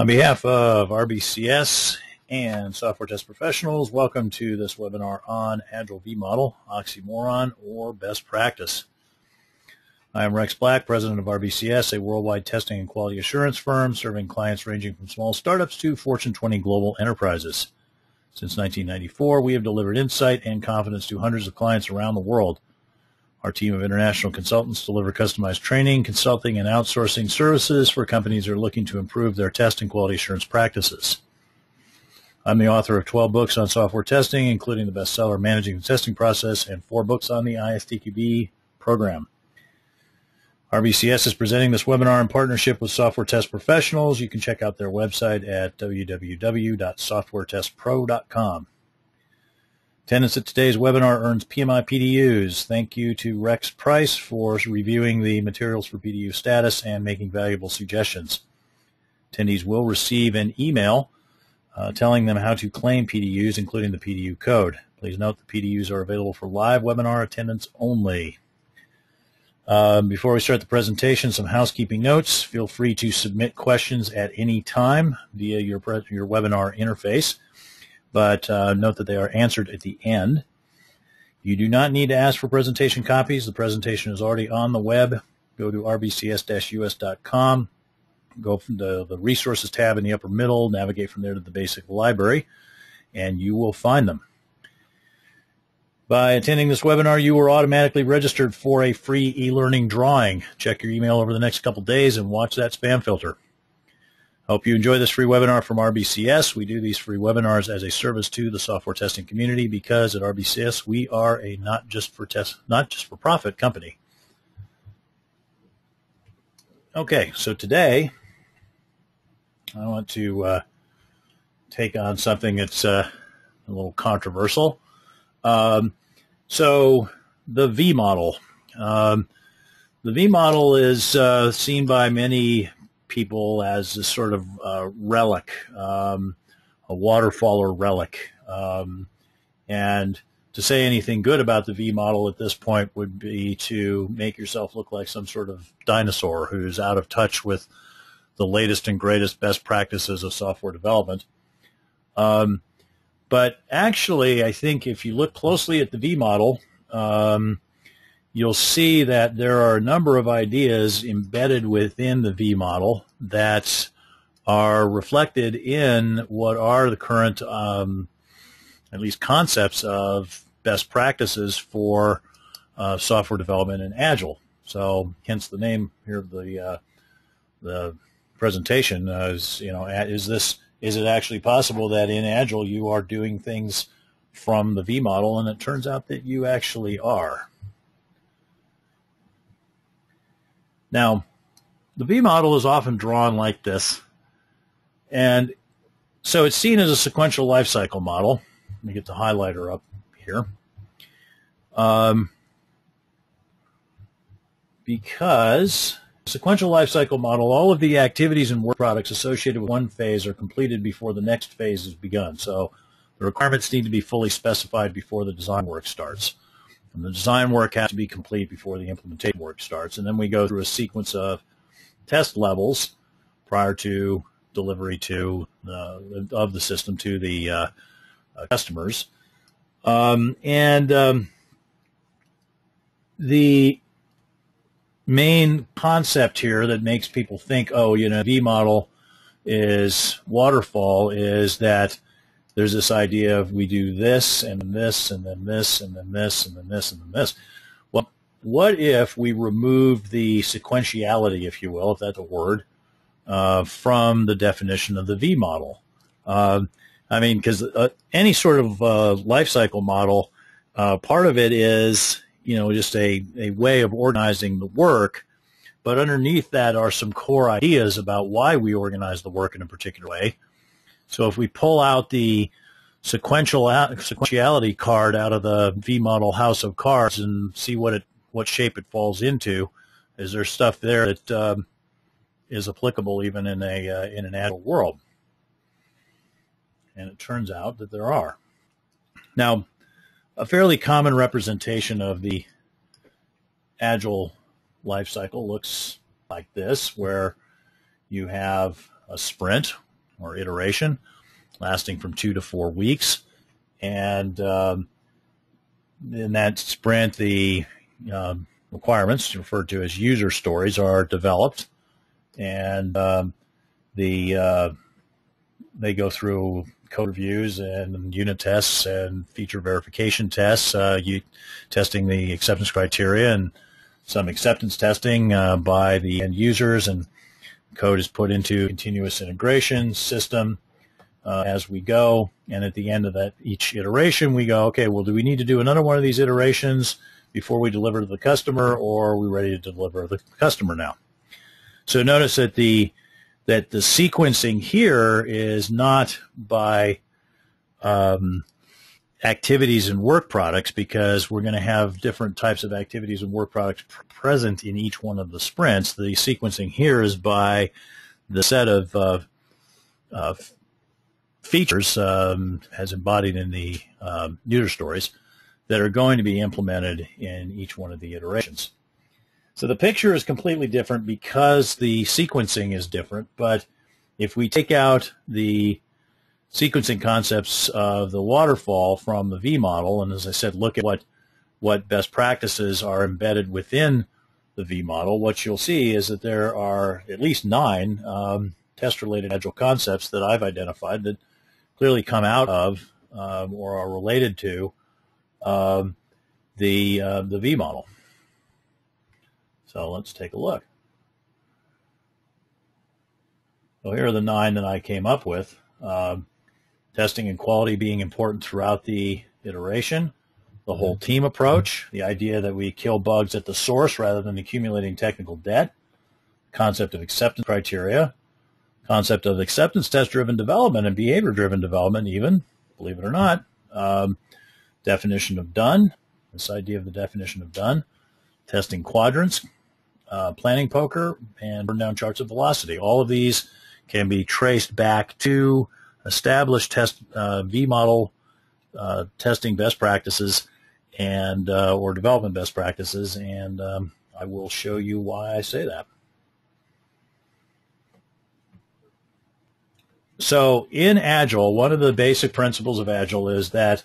On behalf of RBCS and software test professionals, welcome to this webinar on Agile V-model, Oxymoron, or best practice. I am Rex Black, president of RBCS, a worldwide testing and quality assurance firm serving clients ranging from small startups to Fortune 20 global enterprises. Since 1994, we have delivered insight and confidence to hundreds of clients around the world. Our team of international consultants deliver customized training, consulting, and outsourcing services for companies that are looking to improve their test and quality assurance practices. I'm the author of 12 books on software testing, including the bestseller Managing the Testing Process and 4 books on the ISTQB program. RBCS is presenting this webinar in partnership with Software Test Professionals. You can check out their website at www.softwaretestpro.com. Attendance at today's webinar earns PMI PDUs. Thank you to Rex Price for reviewing the materials for PDU status and making valuable suggestions. Attendees will receive an email telling them how to claim PDUs, including the PDU code. Please note the PDUs are available for live webinar attendance only. Before we start the presentation, some housekeeping notes. Feel free to submit questions at any time via your webinar interface. But note that they are answered at the end. You do not need to ask for presentation copies. The presentation is already on the web. Go to rbcs-us.com, go from the resources tab in the upper middle, navigate from there to the basic library, and you will find them. By attending this webinar, you are automatically registered for a free e-learning drawing. Check your email over the next couple days and watch that spam filter. Hope you enjoy this free webinar from RBCS. We do these free webinars as a service to the software testing community because at RBCS we are a not just for profit company. Okay, so today I want to take on something that's a little controversial. So the V-model. The V-model is seen by many people as a sort of relic, a waterfall or relic. And to say anything good about the V-model at this point would be to make yourself look like some sort of dinosaur who's out of touch with the latest and greatest best practices of software development. But actually, I think if you look closely at the V-model, you'll see that there are a number of ideas embedded within the V-model that are reflected in what are the current, at least concepts of best practices for software development in Agile. So, hence the name here of the presentation is, is it actually possible that in Agile you are doing things from the V-model, and it turns out that you actually are. Now, the V-model is often drawn like this, and so it's seen as a sequential lifecycle model. Let me get the highlighter up here. Because sequential lifecycle model, all of the activities and work products associated with one phase are completed before the next phase is begun. So the requirements need to be fully specified before the design work starts. And the design work has to be complete before the implementation work starts. And then we go through a sequence of test levels prior to delivery of the system to the customers. The main concept here that makes people think, V-model is waterfall, is that there's this idea of we do this and then this and then this and then this and then this and then this. Well, what if we remove the sequentiality, if you will, if that's a word, from the definition of the V-model? Because any sort of life cycle model, part of it is, just a way of organizing the work, but underneath that are some core ideas about why we organize the work in a particular way. So if we pull out the sequentiality card out of the V-model house of cards and see what shape it falls into, is there stuff there that is applicable even in an Agile world? And it turns out that there are. Now, a fairly common representation of the Agile life cycle looks like this, where you have a sprint or iteration, lasting from 2 to 4 weeks. And in that sprint, the requirements, referred to as user stories, are developed, and they go through code reviews and unit tests and feature verification tests, testing the acceptance criteria and some acceptance testing by the end users, and code is put into continuous integration system as we go. And at the end of that each iteration, we go, okay, well, do we need to do another one of these iterations before we deliver to the customer, or are we ready to deliver to the customer now? So notice that the sequencing here is not by activities and work products, because we're going to have different types of activities and work products present in each one of the sprints. The sequencing here is by the set of features as embodied in the user stories that are going to be implemented in each one of the iterations. So the picture is completely different because the sequencing is different, but if we take out the sequencing concepts of the waterfall from the V-model, and as I said, look at what best practices are embedded within the V-model, what you'll see is that there are at least 9 test-related Agile concepts that I've identified that clearly come out of or are related to the V-model. So let's take a look. So here are the 9 that I came up with. Testing and quality being important throughout the iteration, the whole team approach, the idea that we kill bugs at the source rather than accumulating technical debt, concept of acceptance criteria, concept of acceptance test-driven development and behavior-driven development even, believe it or not, definition of done, this idea of the definition of done, testing quadrants, planning poker, and burn down charts of velocity. All of these can be traced back to established V-model testing best practices and or development best practices, and I will show you why I say that. So in Agile, one of the basic principles of Agile is that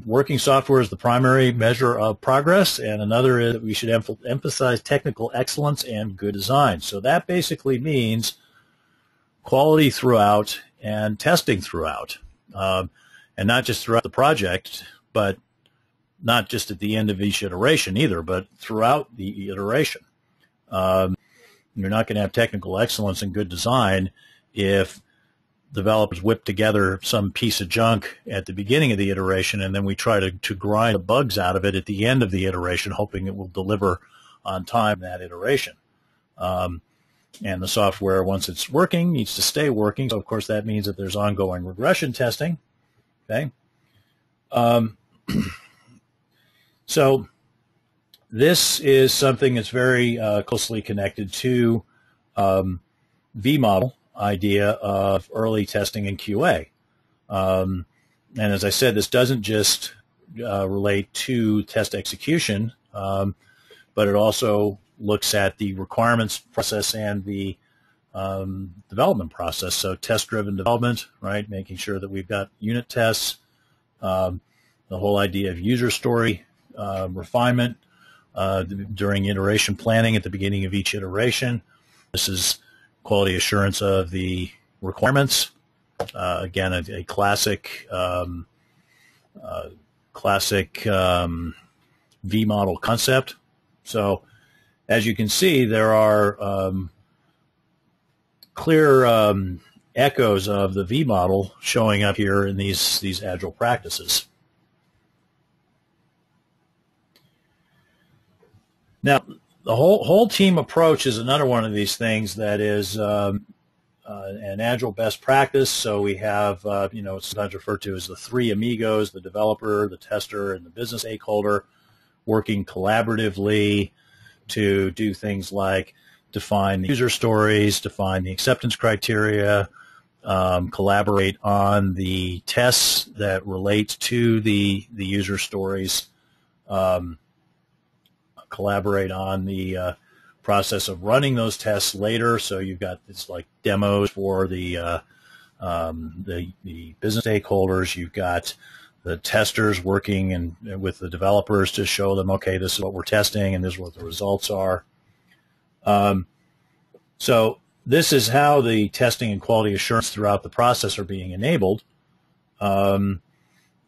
working software is the primary measure of progress, and another is that we should emphasize technical excellence and good design. So that basically means quality throughout and testing throughout, and not just throughout the project, but not just at the end of each iteration either, but throughout the iteration. You're not going to have technical excellence and good design if developers whip together some piece of junk at the beginning of the iteration, and then we try to grind the bugs out of it at the end of the iteration, hoping it will deliver on time that iteration. And the software, once it's working, needs to stay working. So, of course, that means that there's ongoing regression testing. Okay. So this is something that's very closely connected to V-model idea of early testing and QA. And as I said, this doesn't just relate to test execution, but it also looks at the requirements process and the development process. So test-driven development, right, making sure that we've got unit tests, the whole idea of user story refinement during iteration planning at the beginning of each iteration. This is quality assurance of the requirements. Again, a classic V-model concept. So as you can see, there are clear echoes of the V-model showing up here in these Agile practices. Now, the whole team approach is another one of these things that is an Agile best practice. So we have, it's sometimes referred to as the 3 amigos: the developer, the tester, and the business stakeholder, working collaboratively to do things like define the user stories, define the acceptance criteria, collaborate on the tests that relate to the user stories, collaborate on the process of running those tests later. So you've got this like demos for the the business stakeholders. You've got the testers working with the developers to show them, okay, this is what we're testing and this is what the results are. So this is how the testing and quality assurance throughout the process are being enabled.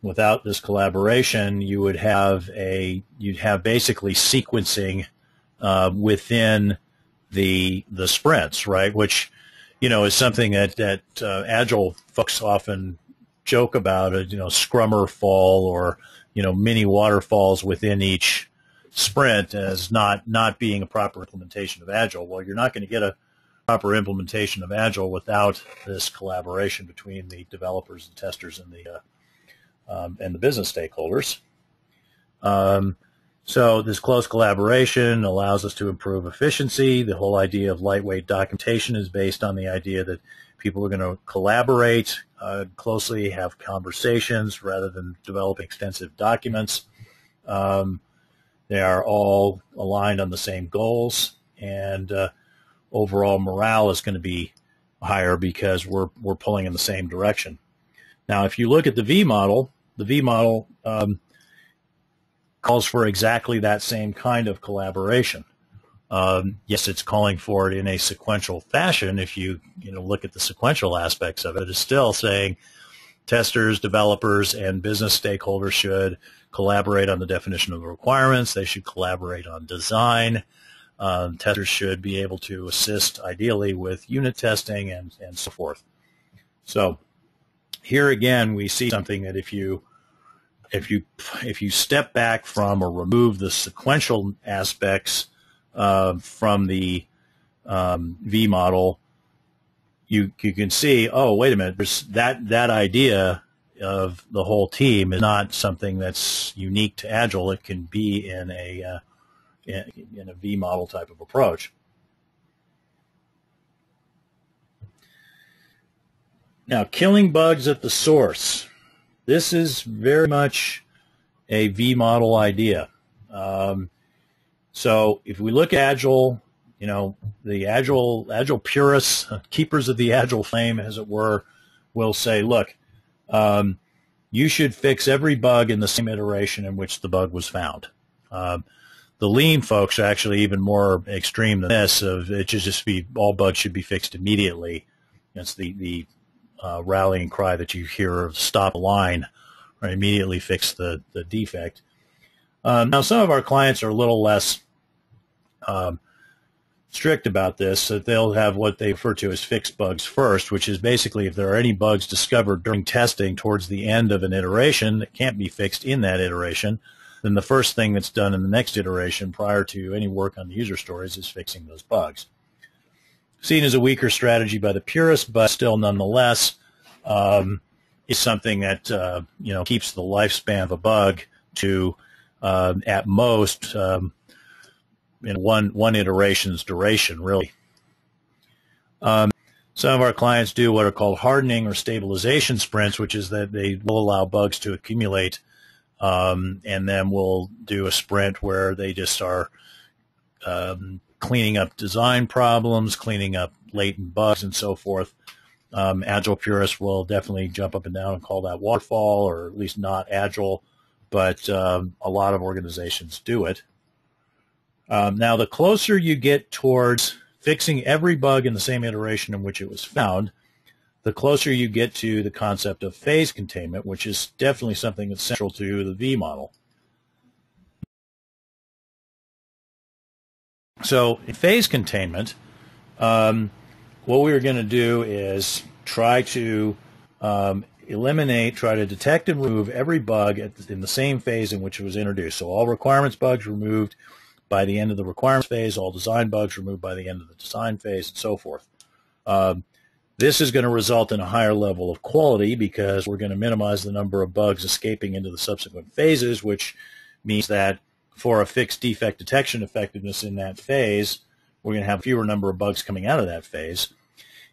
Without this collaboration, you'd have basically sequencing within the sprints, right? Which, is something that Agile folks often joke about, scrummer fall or, mini waterfalls within each sprint as not being a proper implementation of Agile. Well, you're not going to get a proper implementation of Agile without this collaboration between the developers and testers and the business stakeholders. So this close collaboration allows us to improve efficiency. The whole idea of lightweight documentation is based on the idea that people are going to collaborate closely, have conversations rather than developing extensive documents. They are all aligned on the same goals, and overall morale is going to be higher because we're pulling in the same direction. Now, if you look at the V-model, calls for exactly that same kind of collaboration. Yes, it's calling for it in a sequential fashion. If you look at the sequential aspects of it, it's still saying testers, developers, and business stakeholders should collaborate on the definition of the requirements. They should collaborate on design. Testers should be able to assist, ideally, with unit testing and so forth. So here again, we see something that if you step back from or remove the sequential aspects from the V model, you can see, oh, wait a minute, that idea of the whole team is not something that's unique to Agile. It can be in a V model type of approach. Now, killing bugs at the source. This is very much a V model idea. So if we look at Agile, the Agile purists, keepers of the Agile flame, as it were, will say, look, you should fix every bug in the same iteration in which the bug was found. The lean folks are actually even more extreme than this. It should just be all bugs should be fixed immediately. That's the rallying cry that you hear of stop the line, or immediately fix the defect. Now, some of our clients are a little less strict about this, so they'll have what they refer to as fix bugs first, which is basically if there are any bugs discovered during testing towards the end of an iteration that can't be fixed in that iteration, then the first thing that's done in the next iteration prior to any work on the user stories is fixing those bugs. Seen as a weaker strategy by the purists, but still nonetheless is something that keeps the lifespan of a bug to at most in one iteration's duration, really. Some of our clients do what are called hardening or stabilization sprints, which is that they will allow bugs to accumulate, and then we'll do a sprint where they just are cleaning up design problems, cleaning up latent bugs, and so forth. Agile purists will definitely jump up and down and call that waterfall, or at least not Agile, but a lot of organizations do it. Now, the closer you get towards fixing every bug in the same iteration in which it was found, the closer you get to the concept of phase containment, which is definitely something that's central to the V model. So in phase containment, what we're going to do is try to try to detect and remove every bug in the same phase in which it was introduced. So all requirements bugs removed by the end of the requirements phase, all design bugs removed by the end of the design phase, and so forth. This is going to result in a higher level of quality because we're going to minimize the number of bugs escaping into the subsequent phases, which means that for a fixed defect detection effectiveness in that phase, we're going to have a fewer number of bugs coming out of that phase.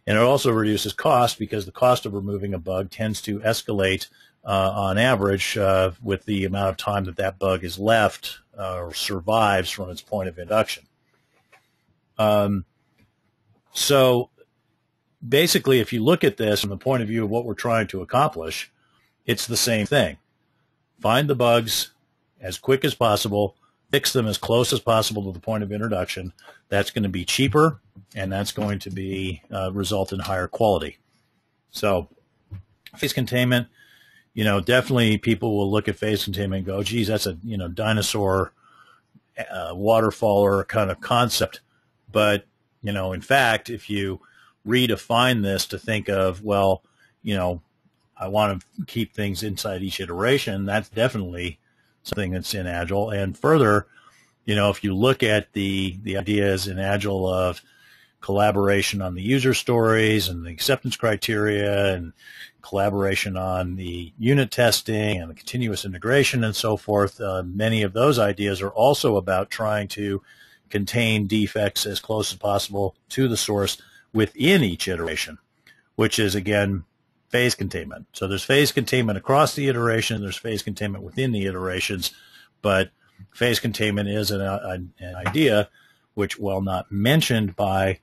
And it also reduces cost because the cost of removing a bug tends to escalate on average with the amount of time that bug is left or survives from its point of induction. So basically, if you look at this from the point of view of what we're trying to accomplish, it's the same thing. Find the bugs as quick as possible, fix them as close as possible to the point of introduction. That's going to be cheaper, and that's going to be result in higher quality. So phase containment, definitely people will look at phase containment and go, geez, that's a dinosaur waterfaller kind of concept. But, in fact, if you redefine this to think of, well, I want to keep things inside each iteration, that's definitely something that's in Agile. And further, if you look at the ideas in Agile of collaboration on the user stories and the acceptance criteria and collaboration on the unit testing and the continuous integration and so forth, many of those ideas are also about trying to contain defects as close as possible to the source within each iteration, which is, again, phase containment. So there's phase containment across the iteration, there's phase containment within the iterations, but phase containment is an idea which, while not mentioned by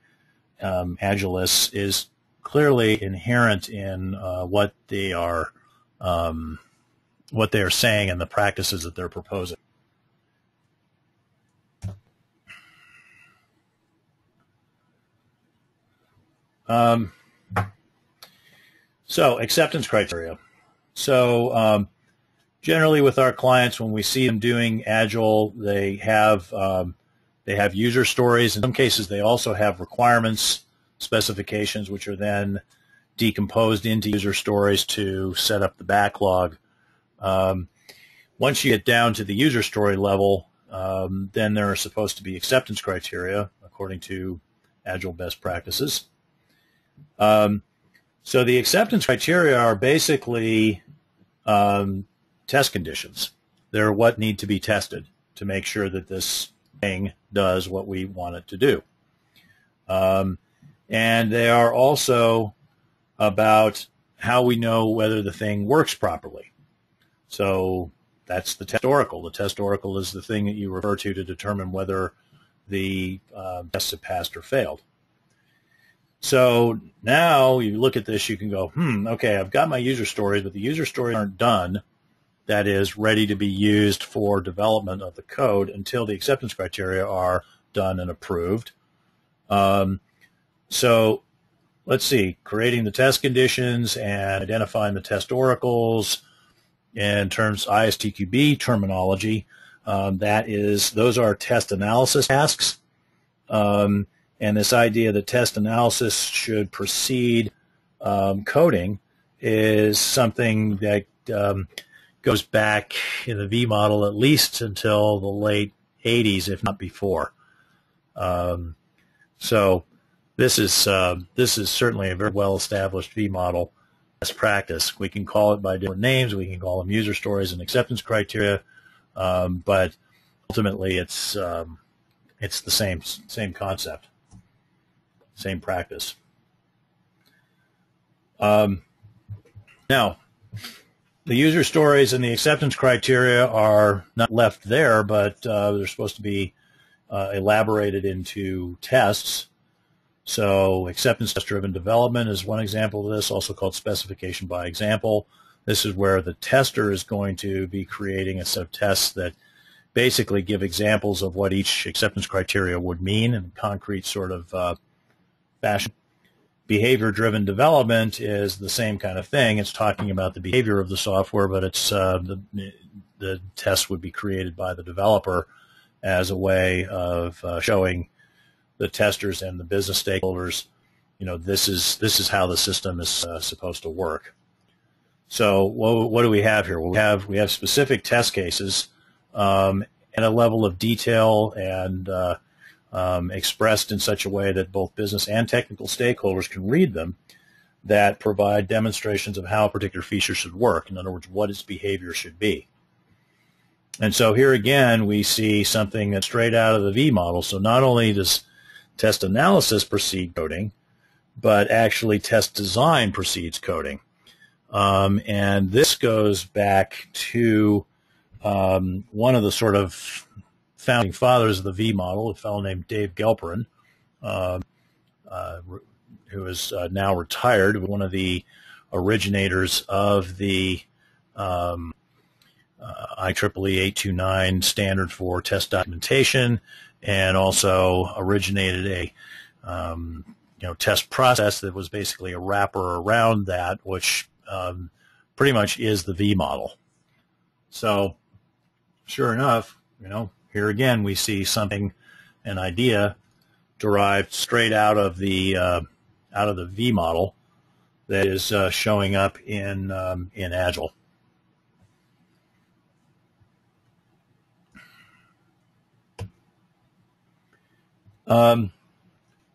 Agilists, is clearly inherent in what they are saying and the practices that they're proposing. So acceptance criteria. So generally with our clients, when we see them doing Agile, they have user stories. In some cases, they also have requirements, specifications, which are then decomposed into user stories to set up the backlog. Once you get down to the user story level, then there are supposed to be acceptance criteria according to Agile best practices. So the acceptance criteria are basically test conditions. They're what need to be tested to make sure that this thing does what we want it to do. And they are also about how we know whether the thing works properly. So that's the test oracle. The test oracle is the thing that you refer to determine whether the tests have passed or failed. So now you look at this, you can go, okay, I've got my user stories, but the user stories aren't done. That is ready to be used for development of the code until the acceptance criteria are done and approved. So let's see, creating the test conditions and identifying the test oracles in terms of ISTQB terminology. Those are test analysis tasks. And this idea that test analysis should precede coding is something that goes back in the V-model at least until the late 80s, if not before. So this is certainly a very well-established V-model best practice. We can call it by different names. We can call them user stories and acceptance criteria, but ultimately it's the same concept. Same practice. Now, the user stories and the acceptance criteria are not left there, but they're supposed to be elaborated into tests. So acceptance test-driven development is one example of this, also called specification by example. This is where the tester is going to be creating a set of tests that basically give examples of what each acceptance criteria would mean in a concrete sort of fashion. Behavior-driven development is the same kind of thing. It's talking about the behavior of the software, but it's the test would be created by the developer as a way of showing the testers and the business stakeholders, this is how the system is supposed to work. So what do we have here? Well, we have specific test cases at a level of detail and expressed in such a way that both business and technical stakeholders can read them, that provide demonstrations of how a particular feature should work. In other words, what its behavior should be. And so here again, we see something that's straight out of the V-model. So not only does test analysis precede coding, but actually test design precedes coding. And this goes back to one of the sort of founding fathers of the V-model, a fellow named Dave Gelperin, who is now retired, one of the originators of the IEEE 829 standard for test documentation, and also originated a test process that was basically a wrapper around that, which pretty much is the V-model. So, sure enough, here again we see something, an idea derived straight out of the V-model that is showing up in Agile.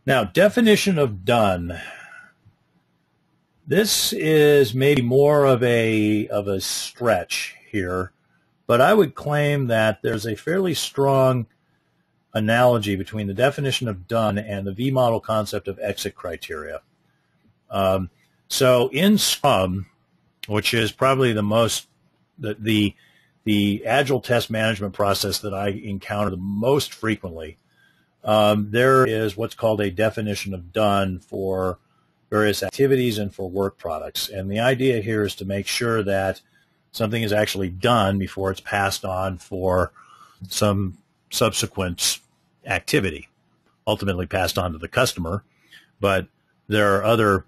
Now, definition of done. This is maybe more of a stretch here, but I would claim that there's a fairly strong analogy between the definition of done and the V-model concept of exit criteria. So in Scrum, which is probably the Agile test management process that I encounter the most frequently, there is what's called a definition of done for various activities and for work products. And the idea here is to make sure that something is actually done before it's passed on for some subsequent activity, ultimately passed on to the customer. But there are other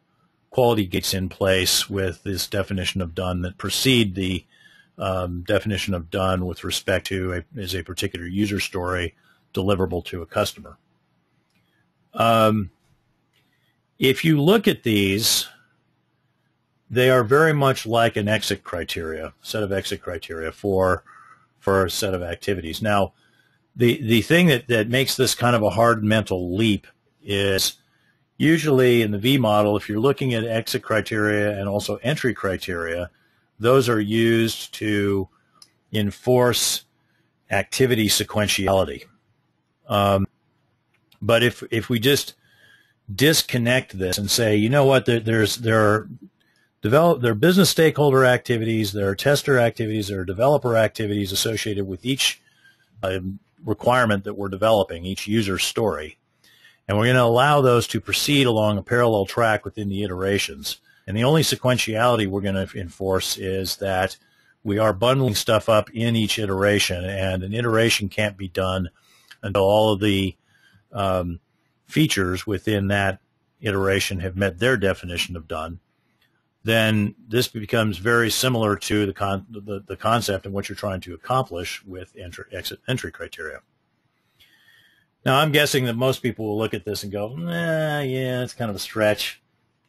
quality gates in place with this definition of done that precede the definition of done with respect to a particular user story deliverable to a customer. If you look at these, they are very much like an exit criteria, set of exit criteria for a set of activities. Now, the thing that makes this kind of a hard mental leap is usually in the V-model, if you're looking at exit criteria and also entry criteria, those are used to enforce activity sequentiality. But if we just disconnect this and say, you know what, there are business stakeholder activities, there are tester activities, there are developer activities associated with each requirement that we're developing, each user story. And we're going to allow those to proceed along a parallel track within the iterations. And the only sequentiality we're going to enforce is that we are bundling stuff up in each iteration, and an iteration can't be done until all of the features within that iteration have met their definition of done. Then this becomes very similar to the concept and what you're trying to accomplish with entry criteria. Now, I'm guessing that most people will look at this and go, nah, yeah, it's kind of a stretch.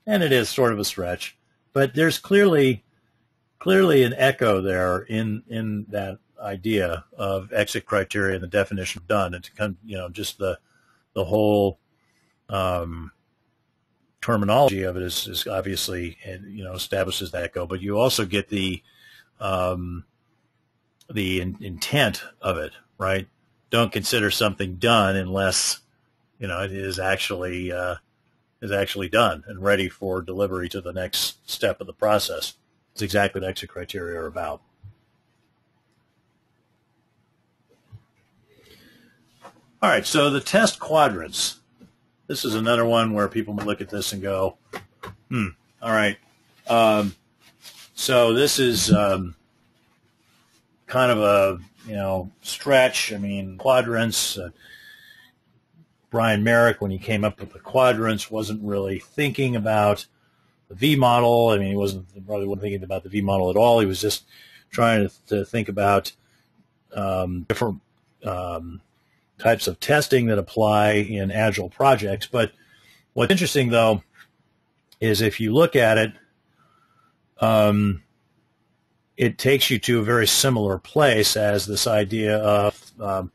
And it is sort of a stretch. But there's clearly an echo there in that idea of exit criteria and the definition of done. And to kind of, just the whole terminology of it is obviously, establishes that echo. But you also get the intent of it, right? Don't consider something done unless, it is actually done and ready for delivery to the next step of the process. It's exactly what exit criteria are about. All right, so the test quadrants. This is another one where people look at this and go, all right. So this is kind of a, stretch. I mean, quadrants, Brian Merrick, when he came up with the quadrants, wasn't really thinking about the V-model. I mean, he probably wasn't thinking about the V-model at all. He was just trying to think about different types of testing that apply in Agile projects. But what's interesting, though, is if you look at it, it takes you to a very similar place as this idea of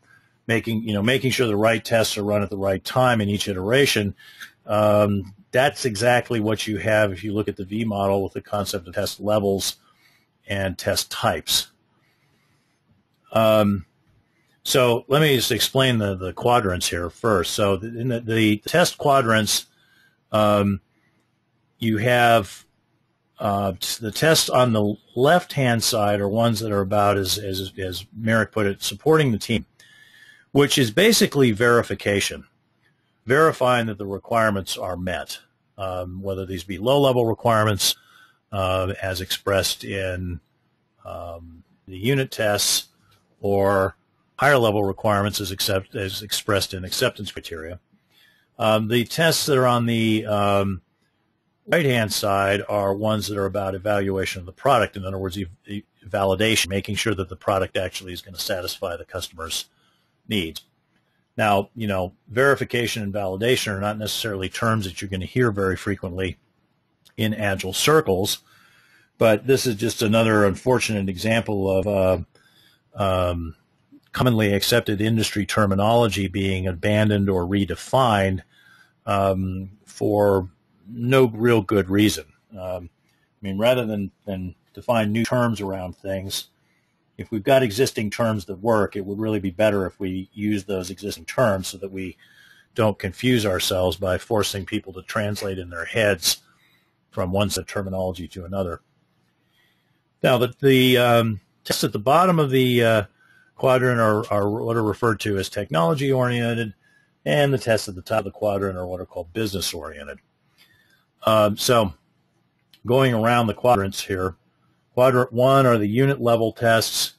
making sure the right tests are run at the right time in each iteration. That's exactly what you have if you look at the V-model with the concept of test levels and test types. So let me just explain the quadrants here first. So in the test quadrants, you have the tests on the left-hand side are ones that are about, as Merrick put it, supporting the team, which is basically verification, verifying that the requirements are met. whether these be low-level requirements as expressed in the unit tests, or higher-level requirements as expressed in acceptance criteria. The tests that are on the right-hand side are ones that are about evaluation of the product. In other words, validation, making sure that the product actually is going to satisfy the customer's needs. Now, verification and validation are not necessarily terms that you're going to hear very frequently in Agile circles, but this is just another unfortunate example of commonly accepted industry terminology being abandoned or redefined for no real good reason. Rather than define new terms around things, if we've got existing terms that work, it would really be better if we use those existing terms so that we don't confuse ourselves by forcing people to translate in their heads from one set of terminology to another. Now, the tests at the bottom of the quadrant are what are referred to as technology-oriented, and the tests at the top of the quadrant are what are called business-oriented. So going around the quadrants here, quadrant 1 are the unit-level tests.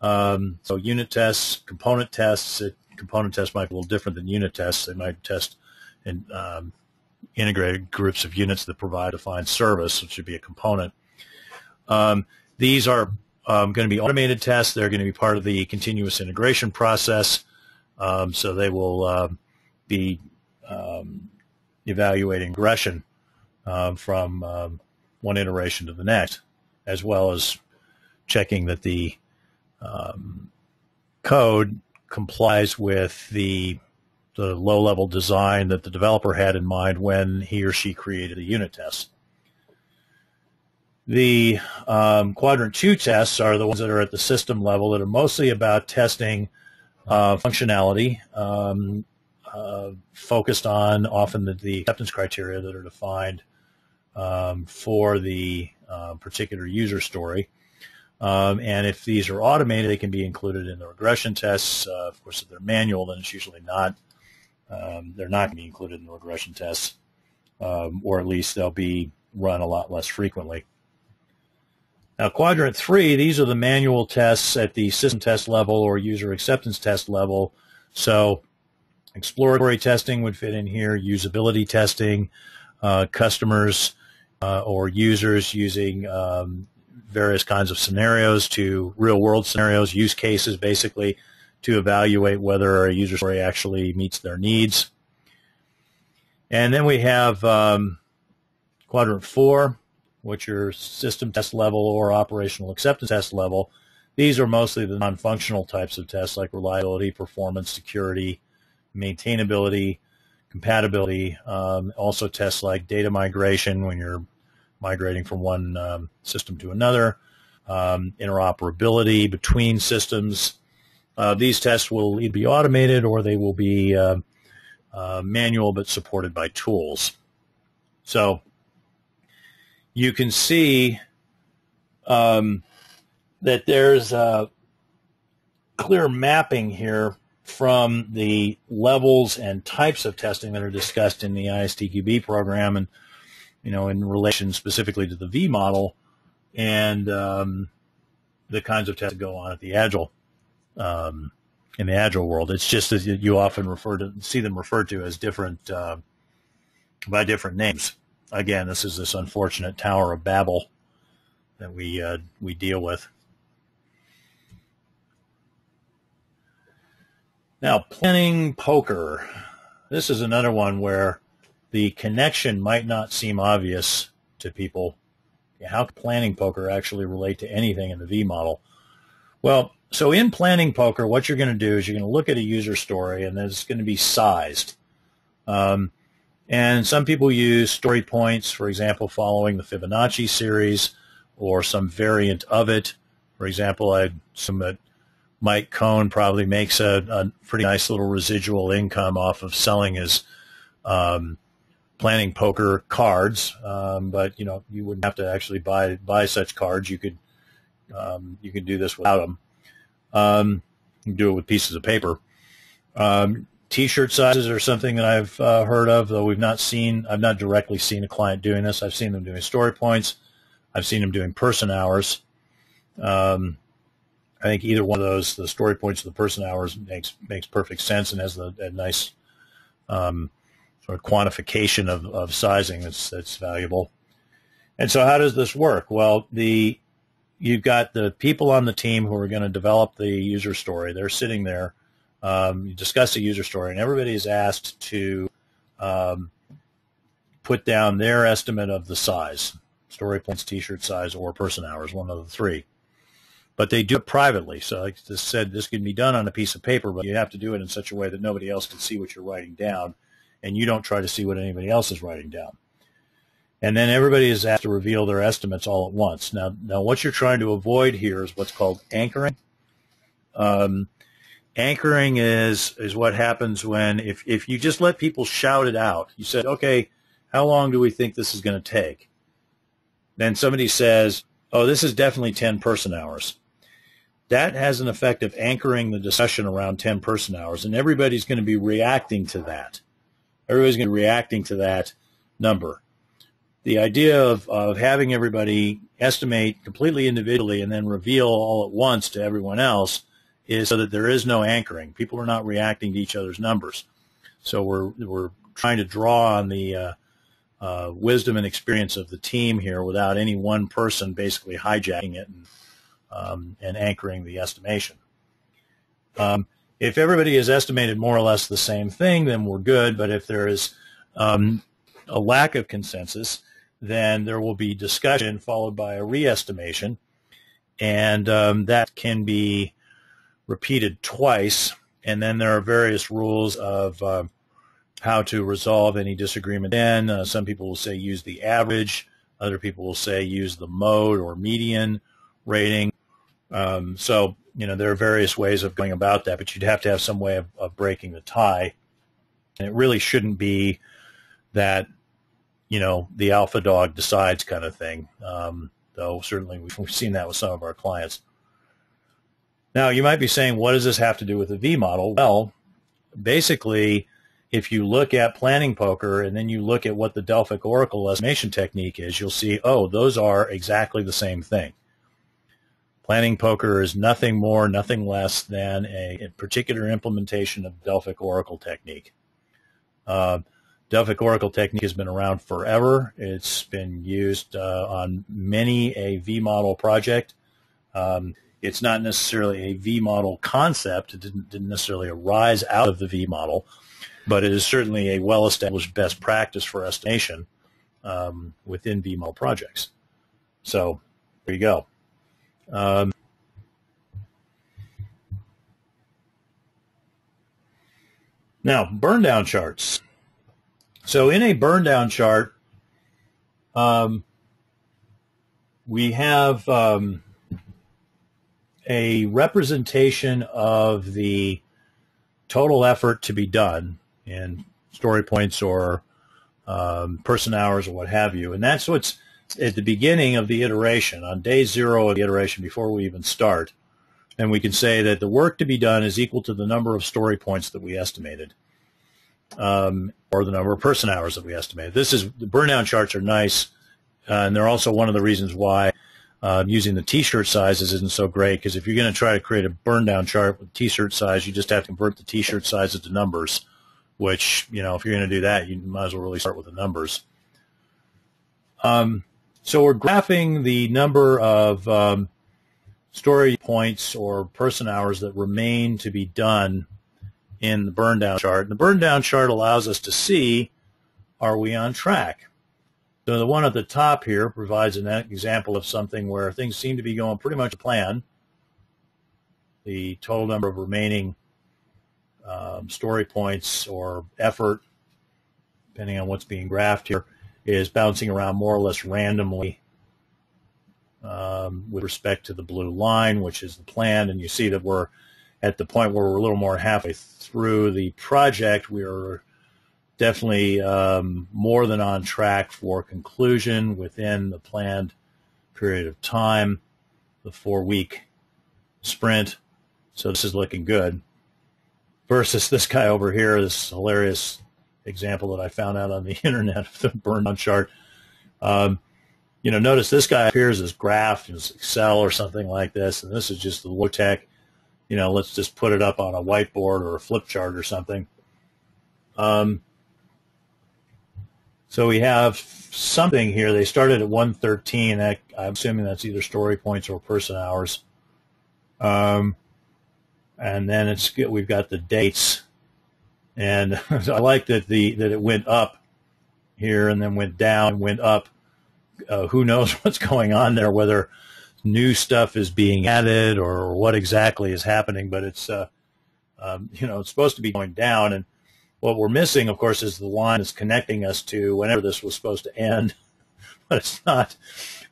So unit tests, component tests. Component tests might be a little different than unit tests. They might test in integrated groups of units that provide a defined service, which should be a component. These are going to be automated tests. They're going to be part of the continuous integration process. So they will be evaluating regression from one iteration to the next, as well as checking that the code complies with the low-level design that the developer had in mind when he or she created a unit test. The quadrant 2 tests are the ones that are at the system level, that are mostly about testing functionality, focused on often the acceptance criteria that are defined for the particular user story. And if these are automated, they can be included in the regression tests. Of course, if they're manual, then it's usually not. They're not going to be included in the regression tests, or at least they'll be run a lot less frequently. Now, quadrant 3, these are the manual tests at the system test level or user acceptance test level. So exploratory testing would fit in here, usability testing, customers or users using various kinds of scenarios, to real-world scenarios, use cases, basically, to evaluate whether a user story actually meets their needs. And then we have quadrant 4, which are system test level or operational acceptance test level. These are mostly the non-functional types of tests, like reliability, performance, security, maintainability, compatibility. Also tests like data migration when you're migrating from one system to another, interoperability between systems. These tests will either be automated or they will be manual but supported by tools. So you can see that there's a clear mapping here from the levels and types of testing that are discussed in the ISTQB program, and in relation specifically to the V-model and the kinds of tests that go on at the Agile in the Agile world. It's just that you often see them referred to as different by different names. Again, this is this unfortunate Tower of Babel that we deal with. Now, planning poker. This is another one where the connection might not seem obvious to people. How can planning poker actually relate to anything in the V-model? Well, so in planning poker, what you're going to do is you're going to look at a user story, and it's going to be sized. And some people use story points, for example, following the Fibonacci series or some variant of it. For example, Mike Cohn probably makes a pretty nice little residual income off of selling his planning poker cards, but you wouldn't have to actually buy such cards. You could do this without them. You can do it with pieces of paper. T-shirt sizes are something that I've heard of, though I've not directly seen a client doing this. I've seen them doing story points. I've seen them doing person hours. I think either one of those, the story points or the person hours, makes perfect sense and has a nice sort of quantification of sizing that's valuable. And so how does this work? Well, you've got the people on the team who are going to develop the user story. They're sitting there. You discuss the user story, and everybody is asked to put down their estimate of the size, story points, T-shirt size, or person hours, one of the three. But they do it privately. So like I said, this can be done on a piece of paper, but you have to do it in such a way that nobody else can see what you're writing down, and you don't try to see what anybody else is writing down. And then everybody is asked to reveal their estimates all at once. Now what you're trying to avoid here is what's called anchoring. Anchoring is what happens when if you just let people shout it out. You said, okay, how long do we think this is going to take? Then somebody says, oh, this is definitely 10 person hours. That has an effect of anchoring the discussion around 10 person hours, and everybody's going to be reacting to that. Everybody's going to be reacting to that number. The idea of having everybody estimate completely individually and then reveal all at once to everyone else is so that there is no anchoring. People are not reacting to each other's numbers. So we're trying to draw on the wisdom and experience of the team here without any one person basically hijacking it and anchoring the estimation. If everybody has estimated more or less the same thing, then we're good. But if there is a lack of consensus, then there will be discussion followed by a re-estimation, and that can be repeated twice. And then there are various rules of how to resolve any disagreement. Then some people will say use the average. Other people will say use the mode or median rating. So, there are various ways of going about that, but you'd have to have some way of breaking the tie. And it really shouldn't be that, the alpha dog decides kind of thing, though certainly we've seen that with some of our clients. Now, you might be saying, what does this have to do with the V-model? Well, basically, if you look at planning poker and then you look at what the Delphic Oracle estimation technique is, you'll see, oh, those are exactly the same thing. Planning poker is nothing more, nothing less than a particular implementation of Delphic Oracle technique. Delphic Oracle technique has been around forever. It's been used on many a V-model project. It's not necessarily a V-model concept. It didn't necessarily arise out of the V-model, but it is certainly a well-established best practice for estimation within V-model projects. So there you go. Now, burn down charts. So in a burn down chart, we have a representation of the total effort to be done in story points or person hours or what have you. And that's what's at the beginning of the iteration, on day 0 of the iteration, before we even start. And we can say that the work to be done is equal to the number of story points that we estimated, or the number of person hours that we estimated. The burn down charts are nice, and they're also one of the reasons why using the T-shirt sizes isn't so great, because if you're going to try to create a burn down chart with T-shirt size, you just have to convert the T-shirt sizes to numbers, which, if you're going to do that, you might as well really start with the numbers. So we're graphing the number of story points or person hours that remain to be done in the burn down chart. And the burn down chart allows us to see, are we on track? So the one at the top here provides an example of something where things seem to be going pretty much to plan. The total number of remaining story points or effort, depending on what's being graphed here, is bouncing around more or less randomly with respect to the blue line, which is the plan. And you see that we're at the point where we're a little more halfway through the project. We are definitely more than on track for conclusion within the planned period of time, the 4-week sprint. So this is looking good. versus this guy over here, this hilarious example that I found out on the internet of the burn down chart. Notice this guy appears as graph in Excel or something like this, and this is just the low tech. Let's just put it up on a whiteboard or a flip chart or something. So we have something here. They started at 113. I'm assuming that's either story points or person hours. And then we've got the dates. And I like that that it went up here and then went down, went up. Who knows what's going on there, whether new stuff is being added or what exactly is happening, but it's it's supposed to be going down. And what we're missing, of course, is the line that's connecting us to whenever this was supposed to end, but it's not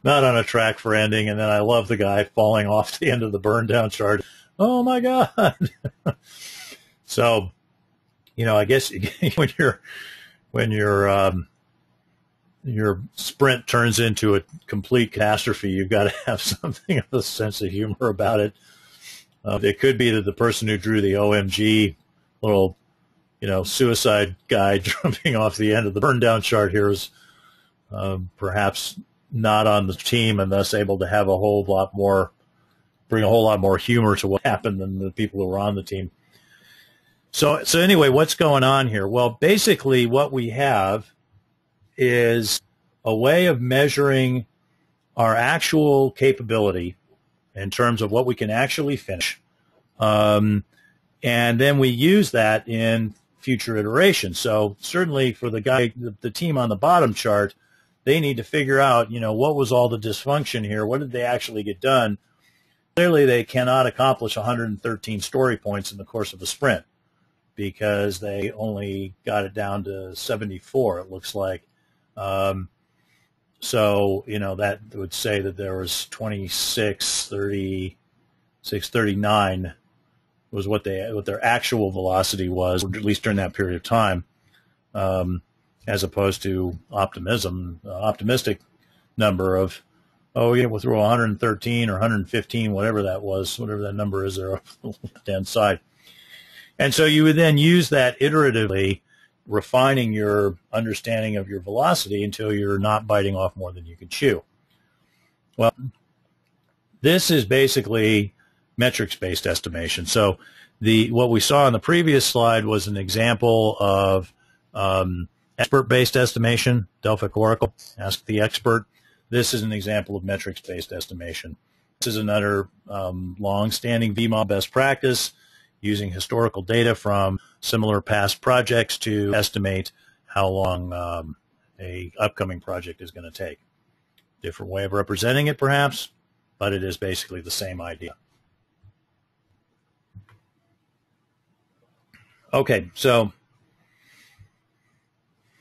on a track for ending. And then I love the guy falling off the end of the burn down chart. Oh my God. So, I guess when your sprint turns into a complete catastrophe, you've got to have something of a sense of humor about it. It could be that the person who drew the OMG little, suicide guy jumping off the end of the burn down chart here is perhaps not on the team and thus able to have bring a whole lot more humor to what happened than the people who were on the team. So anyway, what's going on here? Well, basically what we have is a way of measuring our actual capability in terms of what we can actually finish. And then we use that in future iterations. So certainly for the team on the bottom chart, they need to figure out, what was all the dysfunction here? What did they actually get done? Clearly, they cannot accomplish 113 story points in the course of a sprint because they only got it down to 74, it looks like. So, that would say that there was 26, 39 was what their actual velocity was, or at least during that period of time, as opposed to optimistic number of, we'll throw 113 or 115, whatever that number is there on the left-hand side. And so you would then use that iteratively, refining your understanding of your velocity until you're not biting off more than you can chew. Well, this is basically metrics-based estimation. So what we saw on the previous slide was an example of expert-based estimation, Delphic Oracle, ask the expert. This is an example of metrics-based estimation. This is another long-standing V-model best practice, using historical data from similar past projects to estimate how long a upcoming project is going to take. Different way of representing it, perhaps, but it is basically the same idea. Okay, so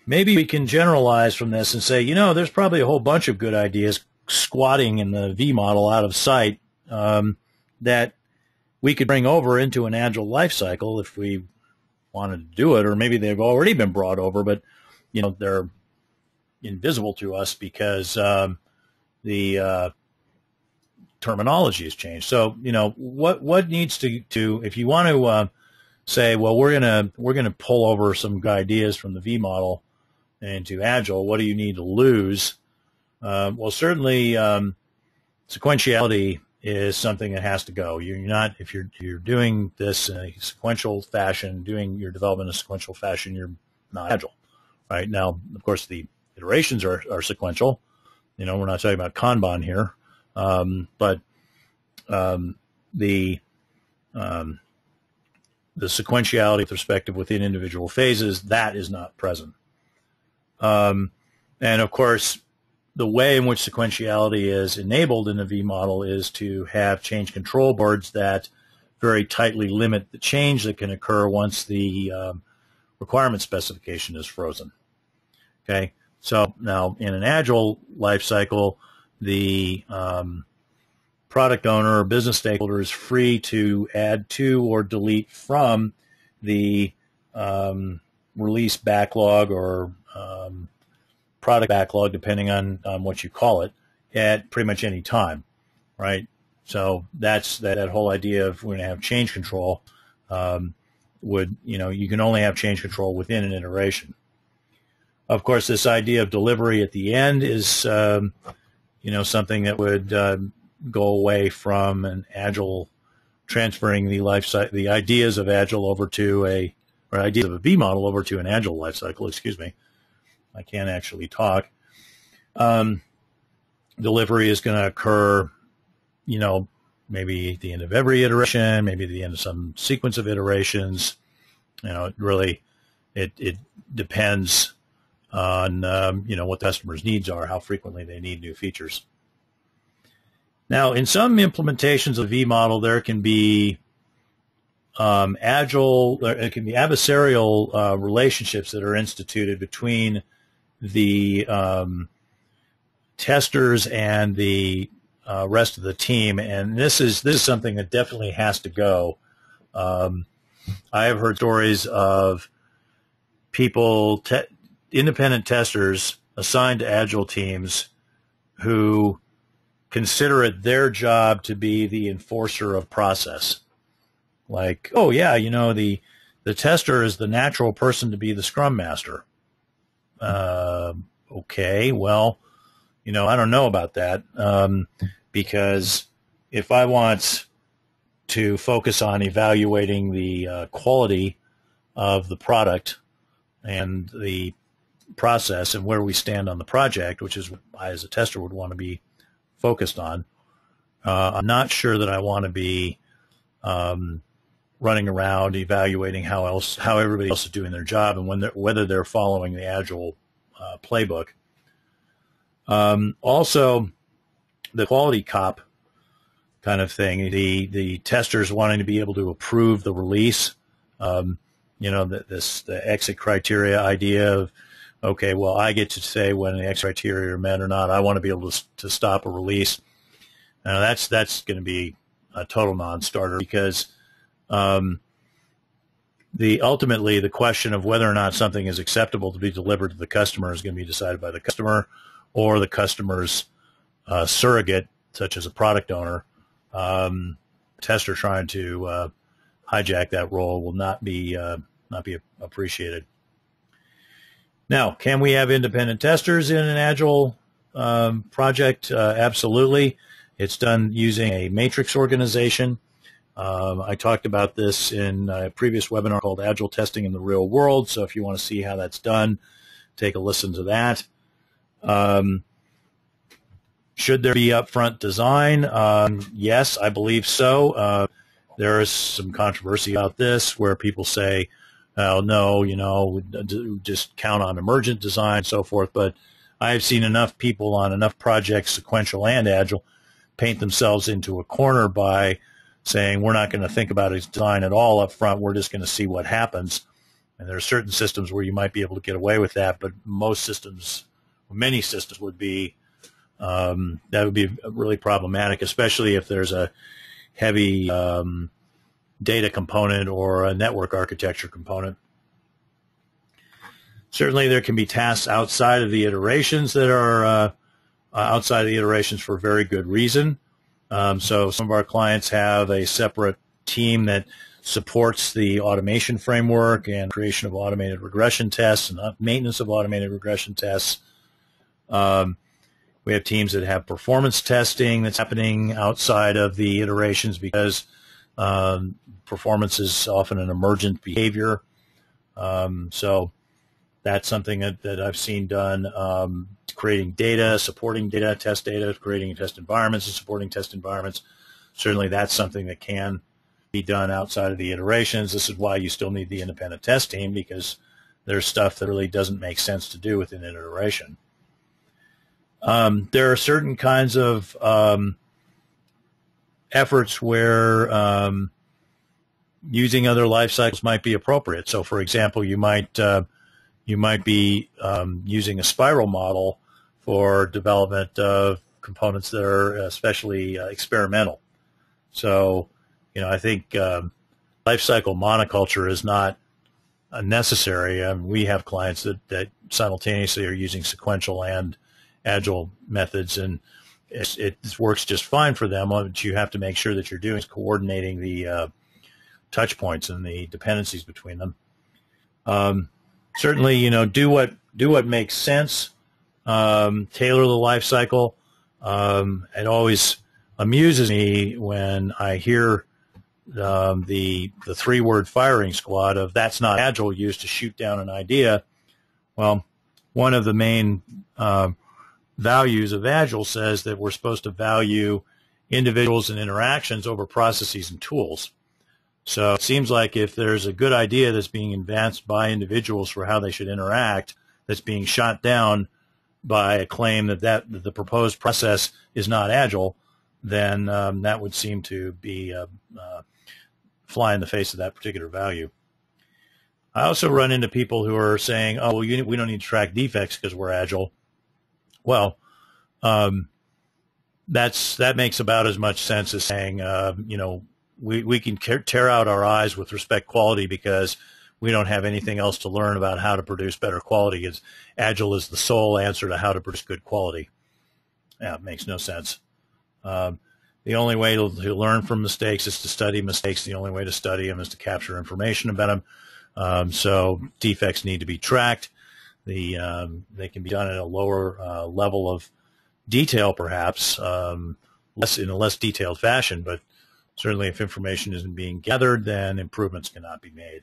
maybe we can generalize from this and say, there's probably a whole bunch of good ideas squatting in the V-model out of sight that we could bring over into an Agile life cycle if we wanted to do it, or maybe they've already been brought over, but they're invisible to us because the terminology has changed. So what needs to if you want to say, well, we're gonna pull over some ideas from the V model into Agile, what do you need to lose? Well, certainly sequentiality is something that has to go. If you're doing this in a sequential fashion, doing your development in a sequential fashion, you're not Agile, right? Now, of course, the iterations are sequential. We're not talking about Kanban here, but the sequentiality perspective within individual phases, that is not present. And of course, the way in which sequentiality is enabled in the V model is to have change control boards that very tightly limit the change that can occur once the requirement specification is frozen. Okay, so now in an Agile life cycle, the product owner or business stakeholder is free to add to or delete from the release backlog or product backlog, depending on what you call it, at pretty much any time, right? So that's that whole idea of we're going to have change control. you can only have change control within an iteration. Of course, this idea of delivery at the end is, something that would go away from an Agile, transferring the ideas of Agile over to ideas of a V-model over to an Agile life cycle. Excuse me. I can't actually talk. Delivery is going to occur, maybe at the end of every iteration, maybe at the end of some sequence of iterations. It depends on, what the customer's needs are, how frequently they need new features. Now, in some implementations of the V-model, there can be it can be adversarial relationships that are instituted between the testers and the rest of the team, and this is something that definitely has to go. I have heard stories of people, independent testers assigned to Agile teams, who consider it their job to be the enforcer of process. Like, oh yeah, the tester is the natural person to be the Scrum Master. Okay, well, I don't know about that, because if I want to focus on evaluating the quality of the product and the process and where we stand on the project, which is what I as a tester would want to be focused on, I'm not sure that I want to be running around evaluating how everybody else is doing their job and whether they're following the Agile playbook. Also, the quality cop kind of thing, the testers wanting to be able to approve the release, the exit criteria idea of, okay, well, I get to say when the exit criteria are met or not. I want to be able to stop a release. Now, that's going to be a total non-starter, because ultimately the question of whether or not something is acceptable to be delivered to the customer is going to be decided by the customer or the customer's surrogate, such as a product owner. Tester trying to hijack that role will not be appreciated. Now, can we have independent testers in an Agile project? Absolutely. It's done using a matrix organization. I talked about this in a previous webinar called Agile Testing in the Real World. So if you want to see how that's done, take a listen to that. Should there be upfront design? Yes, I believe so. There is some controversy about this where people say, oh, no, just count on emergent design and so forth. But I've seen enough people on enough projects, sequential and Agile, paint themselves into a corner by saying we're not going to think about its design at all up front. We're just going to see what happens. And there are certain systems where you might be able to get away with that, but many systems would be that would be really problematic, especially if there's a heavy data component or a network architecture component. Certainly there can be tasks outside of the iterations that are outside of the iterations for very good reason. So some of our clients have a separate team that supports the automation framework and creation of automated regression tests and maintenance of automated regression tests. We have teams that have performance testing that's happening outside of the iterations because performance is often an emergent behavior. So that's something that I've seen done, creating data, supporting data, test data, creating test environments and supporting test environments. Certainly that's something that can be done outside of the iterations. This is why you still need the independent test team, because there's stuff that really doesn't make sense to do within an iteration. There are certain kinds of efforts where using other life cycles might be appropriate. So, for example, you might be using a spiral model for development of components that are especially experimental. So, I think life cycle monoculture is not necessary. We have clients that simultaneously are using sequential and Agile methods, and it works just fine for them. What you have to make sure that you're doing is coordinating the touch points and the dependencies between them. Certainly, do what makes sense. Tailor the life cycle. It always amuses me when I hear the 3-word firing squad of "that's not Agile" used to shoot down an idea. Well, one of the main values of Agile says that we're supposed to value individuals and interactions over processes and tools. So it seems like if there's a good idea that's being advanced by individuals for how they should interact, that's being shot down by a claim that the proposed process is not Agile, then that would seem to be fly in the face of that particular value. I also run into people who are saying, "Oh, well, we don't need to track defects because we're Agile." Well, that makes about as much sense as saying, we can tear out our eyes with respect to quality because we don't have anything else to learn about how to produce better quality. Agile is the sole answer to how to produce good quality. Yeah, it makes no sense. The only way to learn from mistakes is to study mistakes. The only way to study them is to capture information about them. So defects need to be tracked. They can be done at a lower level of detail, perhaps, in a less detailed fashion, but certainly if information isn't being gathered, then improvements cannot be made.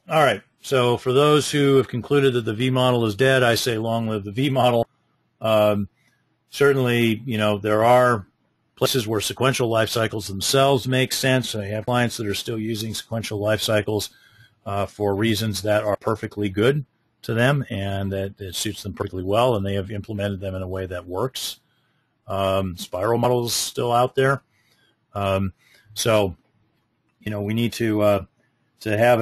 All right, so for those who have concluded that the V-model is dead, I say long live the V-model. Certainly, there are places where sequential life cycles themselves make sense. I have clients that are still using sequential life cycles for reasons that are perfectly good to them and that it suits them perfectly well, and they have implemented them in a way that works. Spiral models still out there. So, we need to have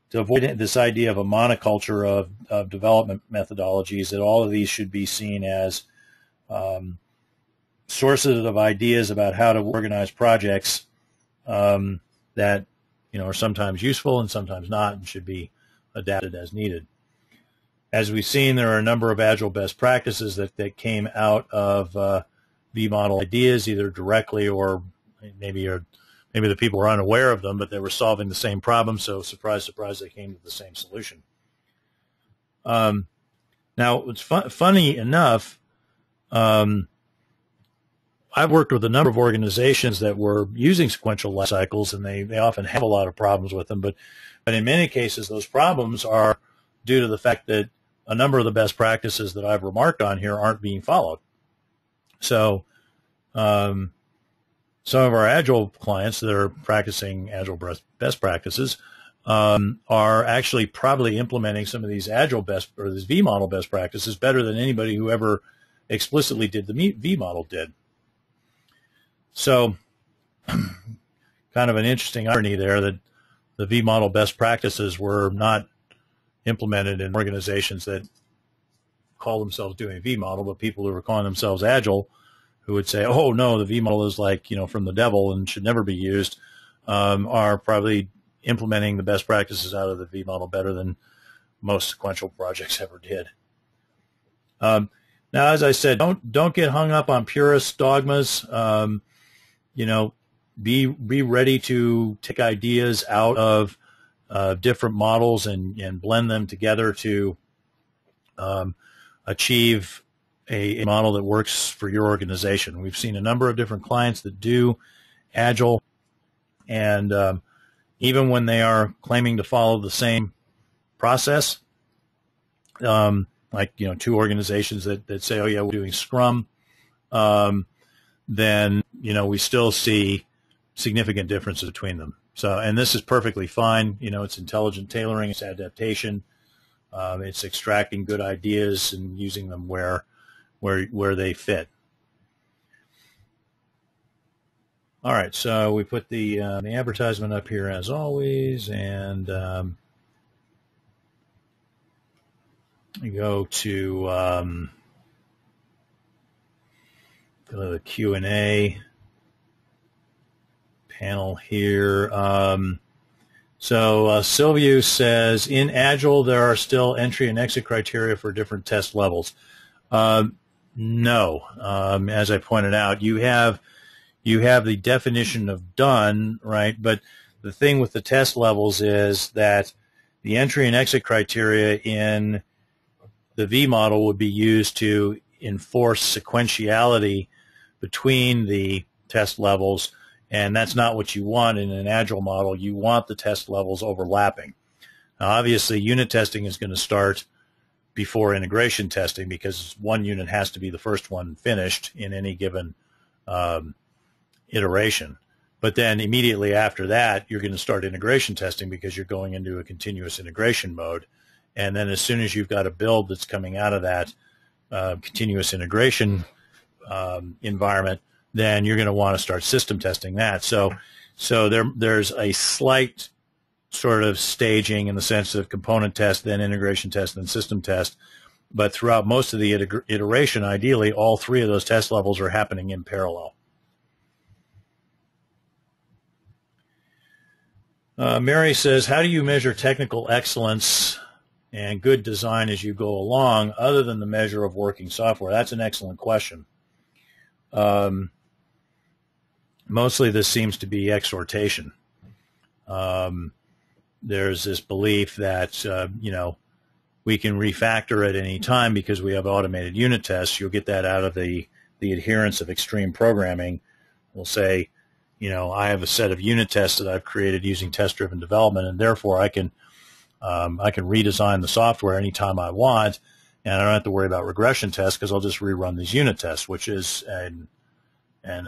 to avoid this idea of a monoculture of development methodologies, that all of these should be seen as sources of ideas about how to organize projects that are sometimes useful and sometimes not, and should be adapted as needed. As we've seen, there are a number of Agile best practices that came out of V-model ideas, either directly or maybe the people were unaware of them, but they were solving the same problem, so surprise, surprise, they came to the same solution. Now, it's funny enough, I've worked with a number of organizations that were using sequential life cycles, and they often have a lot of problems with them, but in many cases, those problems are due to the fact that a number of the best practices that I've remarked on here aren't being followed. So some of our Agile clients that are practicing Agile best practices are actually probably implementing some of these Agile these V-model best practices better than anybody who ever explicitly did the V-model did. So kind of an interesting irony there that the V-model best practices were not implemented in organizations that call themselves doing V-model, but people who were calling themselves Agile who would say, "Oh no, the V-model is like from the devil and should never be used," are probably implementing the best practices out of the V-model better than most sequential projects ever did. Now, as I said, don't get hung up on purist dogmas. Be ready to take ideas out of different models and blend them together to achieve a model that works for your organization. We've seen a number of different clients that do Agile, and even when they are claiming to follow the same process, like two organizations that say, "Oh yeah, we're doing Scrum," then we still see significant differences between them. So, and this is perfectly fine. It's intelligent tailoring, it's adaptation, it's extracting good ideas and using them where they fit. All right, so we put the advertisement up here as always, and we go to the Q&A panel here. So Silvio says, in Agile, there are still entry and exit criteria for different test levels. No. As I pointed out, you have the definition of done, right? But the thing with the test levels is that the entry and exit criteria in the V model would be used to enforce sequentiality between the test levels, and that's not what you want in an Agile model. You want the test levels overlapping. Now, obviously, unit testing is going to start before integration testing because one unit has to be the first one finished in any given iteration. But then immediately after that, you're going to start integration testing because you're going into a continuous integration mode. And then as soon as you've got a build that's coming out of that continuous integration environment, then you're going to want to start system testing that. So there's a slight sort of staging in the sense of component test, then integration test, then system test. But throughout most of the iteration, ideally, all three of those test levels are happening in parallel. Mary says, how do you measure technical excellence and good design as you go along other than the measure of working software? That's an excellent question. Mostly this seems to be exhortation. There's this belief that, we can refactor at any time because we have automated unit tests. You'll get that out of the adherence of extreme programming. We'll say, I have a set of unit tests that I've created using test-driven development, and therefore I can redesign the software anytime I want, and I don't have to worry about regression tests because I'll just rerun these unit tests, which is an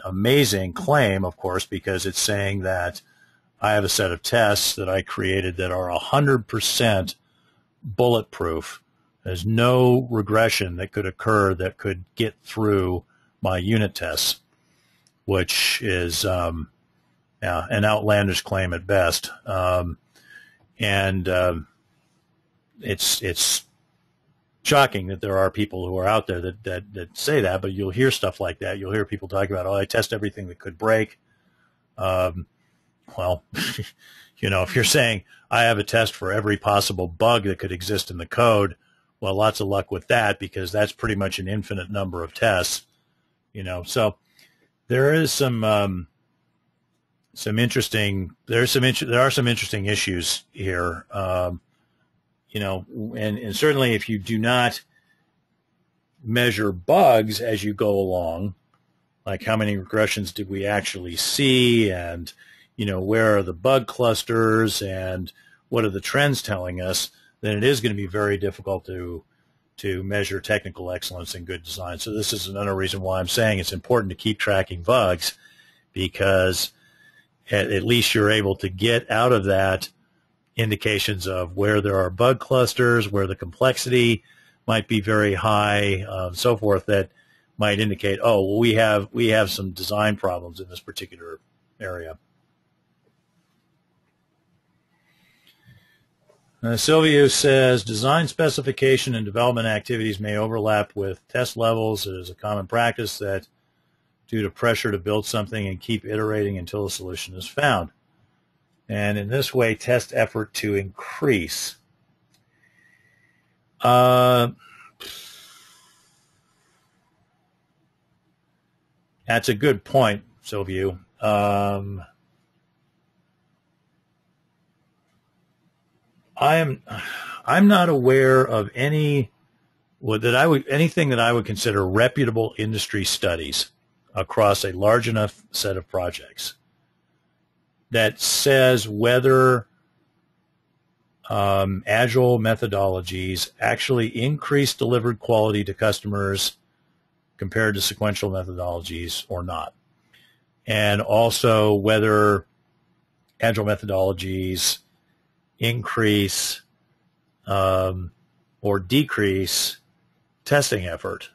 amazing claim, of course, because it's saying that I have a set of tests that I created that are 100% bulletproof. There's no regression that could occur that could get through my unit tests, which is an outlandish claim at best. It's shocking that there are people who are out there that say that, but you'll hear stuff like that. You'll hear people talk about, I test everything that could break. Well, if you're saying I have a test for every possible bug that could exist in the code, well, lots of luck with that because that's pretty much an infinite number of tests. So there is there are some interesting issues here. And certainly if you do not measure bugs as you go along, like how many regressions did we actually see, and where are the bug clusters and what are the trends telling us, then it is going to be very difficult to measure technical excellence and good design. So this is another reason why I'm saying it's important to keep tracking bugs, because at least you're able to get out of that indications of where there are bug clusters, where the complexity might be very high, so forth, that might indicate, we have some design problems in this particular area. Silvio says, design specification and development activities may overlap with test levels. It is a common practice that due to pressure to build something and keep iterating until a solution is found. And in this way, test effort to increase. That's a good point, Silvio. I'm not aware of anything that I would consider reputable industry studies across a large enough set of projects that says whether agile methodologies actually increase delivered quality to customers compared to sequential methodologies or not, and also whether agile methodologies increase or decrease testing effort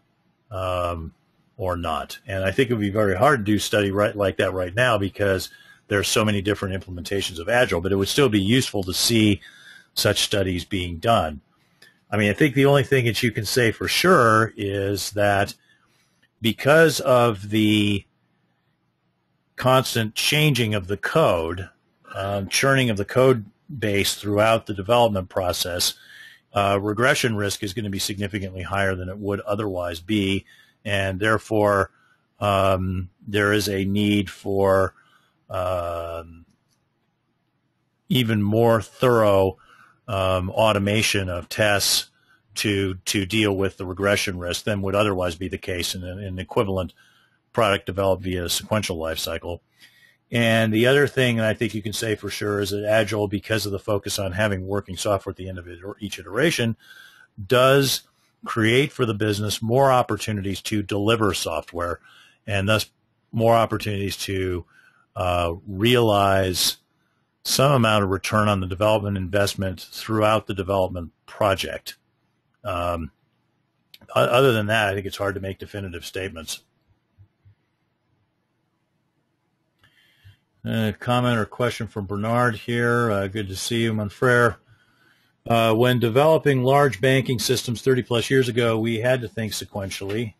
or not. And I think it would be very hard to do a study like that right now because there are so many different implementations of Agile, but it would still be useful to see such studies being done. I mean, I think the only thing that you can say for sure is that because of the constant changing of the code, churning of the code base throughout the development process, regression risk is going to be significantly higher than it would otherwise be, and therefore there is a need for even more thorough automation of tests to deal with the regression risk than would otherwise be the case in an equivalent product developed via a sequential life cycle. And the other thing I think you can say for sure is that Agile, because of the focus on having working software at the end of each iteration, does create for the business more opportunities to deliver software, and thus more opportunities to realize some amount of return on the development investment throughout the development project. Other than that, I think it's hard to make definitive statements. A comment or question from Bernard here. Good to see you, Manfrere. When developing large banking systems 30 plus years ago, we had to think sequentially,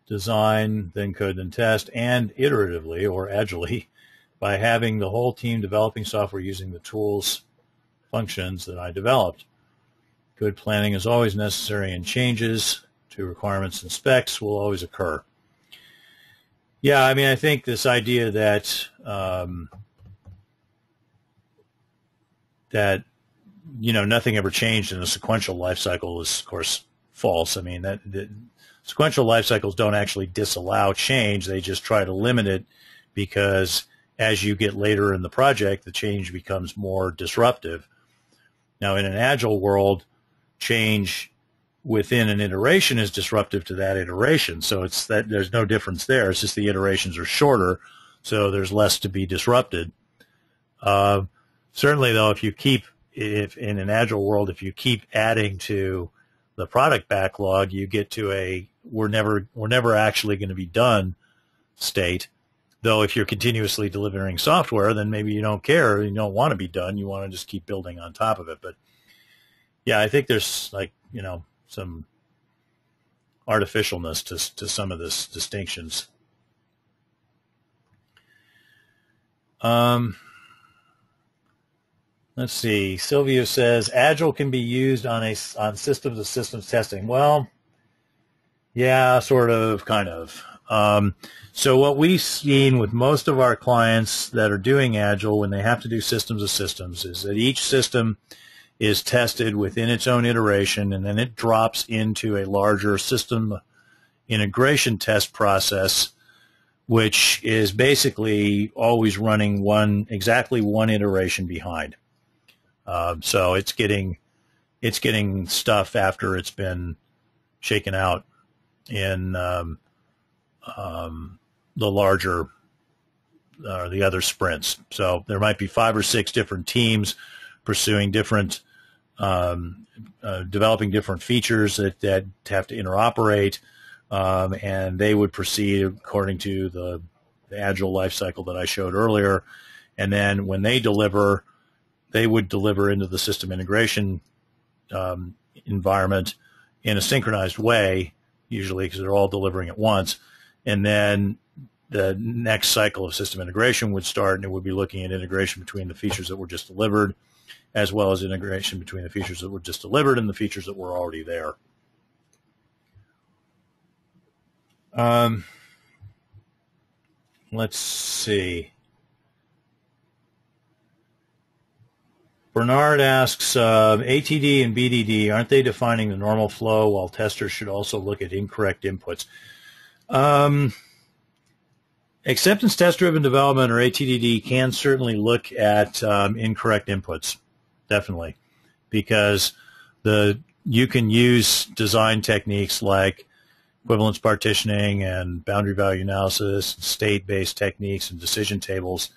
design, then code, then test, and iteratively or agilely by having the whole team developing software using the tools, functions that I developed. Good planning is always necessary, and changes to requirements and specs will always occur. Yeah, I mean, I think this idea that nothing ever changed in a sequential life cycle is, of course, false. I mean, that sequential life cycles don't actually disallow change; they just try to limit it, because as you get later in the project, the change becomes more disruptive. Now, in an agile world, change within an iteration is disruptive to that iteration. So it's that there's no difference there. It's just the iterations are shorter, so there's less to be disrupted. Certainly, though, if in an agile world, if you keep adding to the product backlog, you get to we're never actually going to be done state. Though if you're continuously delivering software, then maybe you don't care, you don't want to be done, you want to just keep building on top of it. But yeah, I think there's some artificialness to some of this distinctions. Let's see. Silvio says Agile can be used on systems of systems testing. Well, yeah, sort of, kind of. So what we've seen with most of our clients that are doing Agile when they have to do systems of systems is that each system is tested within its own iteration, and then it drops into a larger system integration test process, which is basically always running exactly one iteration behind. So it's getting stuff after it's been shaken out in the larger the other sprints. So there might be 5 or 6 different teams pursuing different, developing different features that have to interoperate, and they would proceed according to the Agile life cycle that I showed earlier. And then when they deliver, they would deliver into the system integration environment in a synchronized way, usually because they're all delivering at once. And then the next cycle of system integration would start, and it would be looking at integration between the features that were just delivered, as well as integration between the features that were just delivered and the features that were already there. Let's see. Bernard asks, ATD and BDD, aren't they defining the normal flow while testers should also look at incorrect inputs? Acceptance test-driven development, or ATDD, can certainly look at incorrect inputs, definitely, because you can use design techniques like equivalence partitioning and boundary value analysis, state-based techniques and decision tables,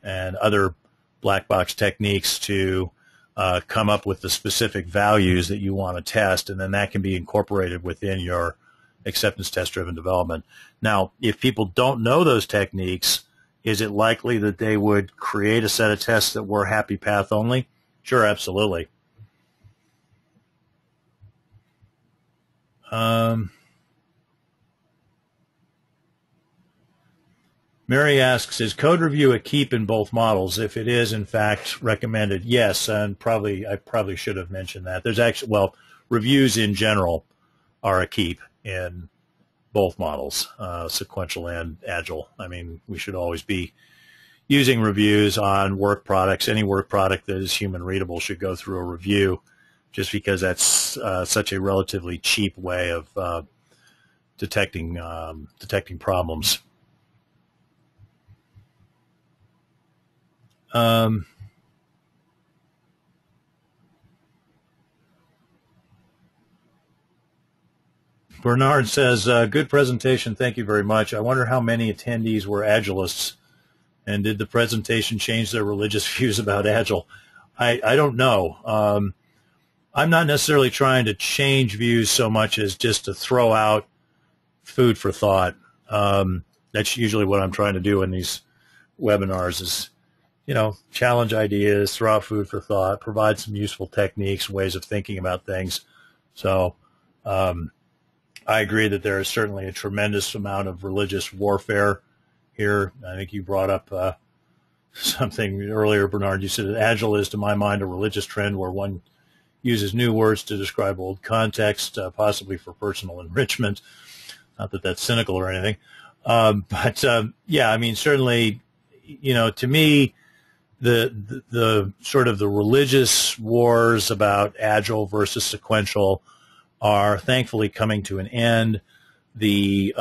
and other black box techniques to come up with the specific values that you want to test, and then that can be incorporated within your acceptance test-driven development. Now, if people don't know those techniques, is it likely that they would create a set of tests that were happy path only? Sure, absolutely. Mary asks, is code review a keep in both models? If it is, in fact, recommended, yes, and I probably should have mentioned that. There's actually, reviews in general are a keep in both models, sequential and agile. I mean, we should always be using reviews on work products. Any work product that is human readable should go through a review, just because that's such a relatively cheap way of detecting problems. Bernard says, good presentation. Thank you very much. I wonder how many attendees were Agilists, and did the presentation change their religious views about Agile? I don't know. I'm not necessarily trying to change views so much as just to throw out food for thought. That's usually what I'm trying to do in these webinars is, challenge ideas, throw out food for thought, provide some useful techniques, ways of thinking about things. So I agree that there is certainly a tremendous amount of religious warfare here. I think you brought up something earlier, Bernard. You said that Agile is, to my mind, a religious trend where one uses new words to describe old context, possibly for personal enrichment. Not that that's cynical or anything. But yeah, I mean, certainly, to me, the sort of the religious wars about Agile versus sequential are thankfully coming to an end. The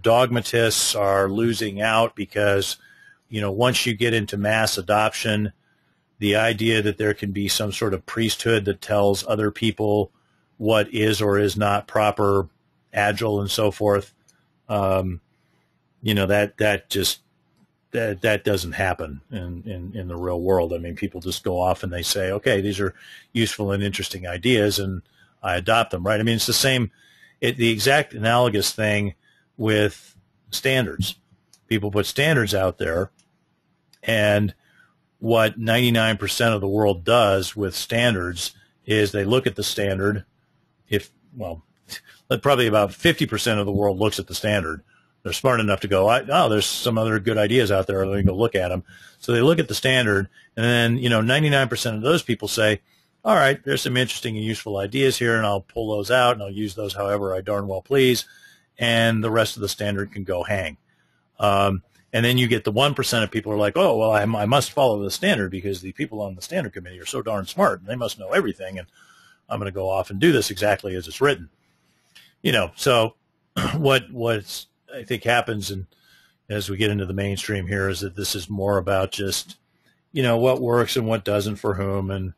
dogmatists are losing out because, once you get into mass adoption, the idea that there can be some sort of priesthood that tells other people what is or is not proper Agile and so forth, that doesn't happen in the real world. I mean, people just go off and they say, okay, these are useful and interesting ideas, and I adopt them, right? I mean, it's the same, the exact analogous thing with standards. People put standards out there, and what 99% of the world does with standards is they look at the standard. Probably about 50% of the world looks at the standard. They're smart enough to go, there's some other good ideas out there. Let me go look at them. So they look at the standard, and then 99% of those people say, all right, there's some interesting and useful ideas here, and I'll pull those out, and I'll use those however I darn well please, and the rest of the standard can go hang. And then you get the 1% of people who are like, oh, well, I must follow the standard because the people on the standard committee are so darn smart, and they must know everything, and I'm going to go off and do this exactly as it's written. So what I think happens, and as we get into the mainstream here, is that this is more about just, what works and what doesn't for whom, and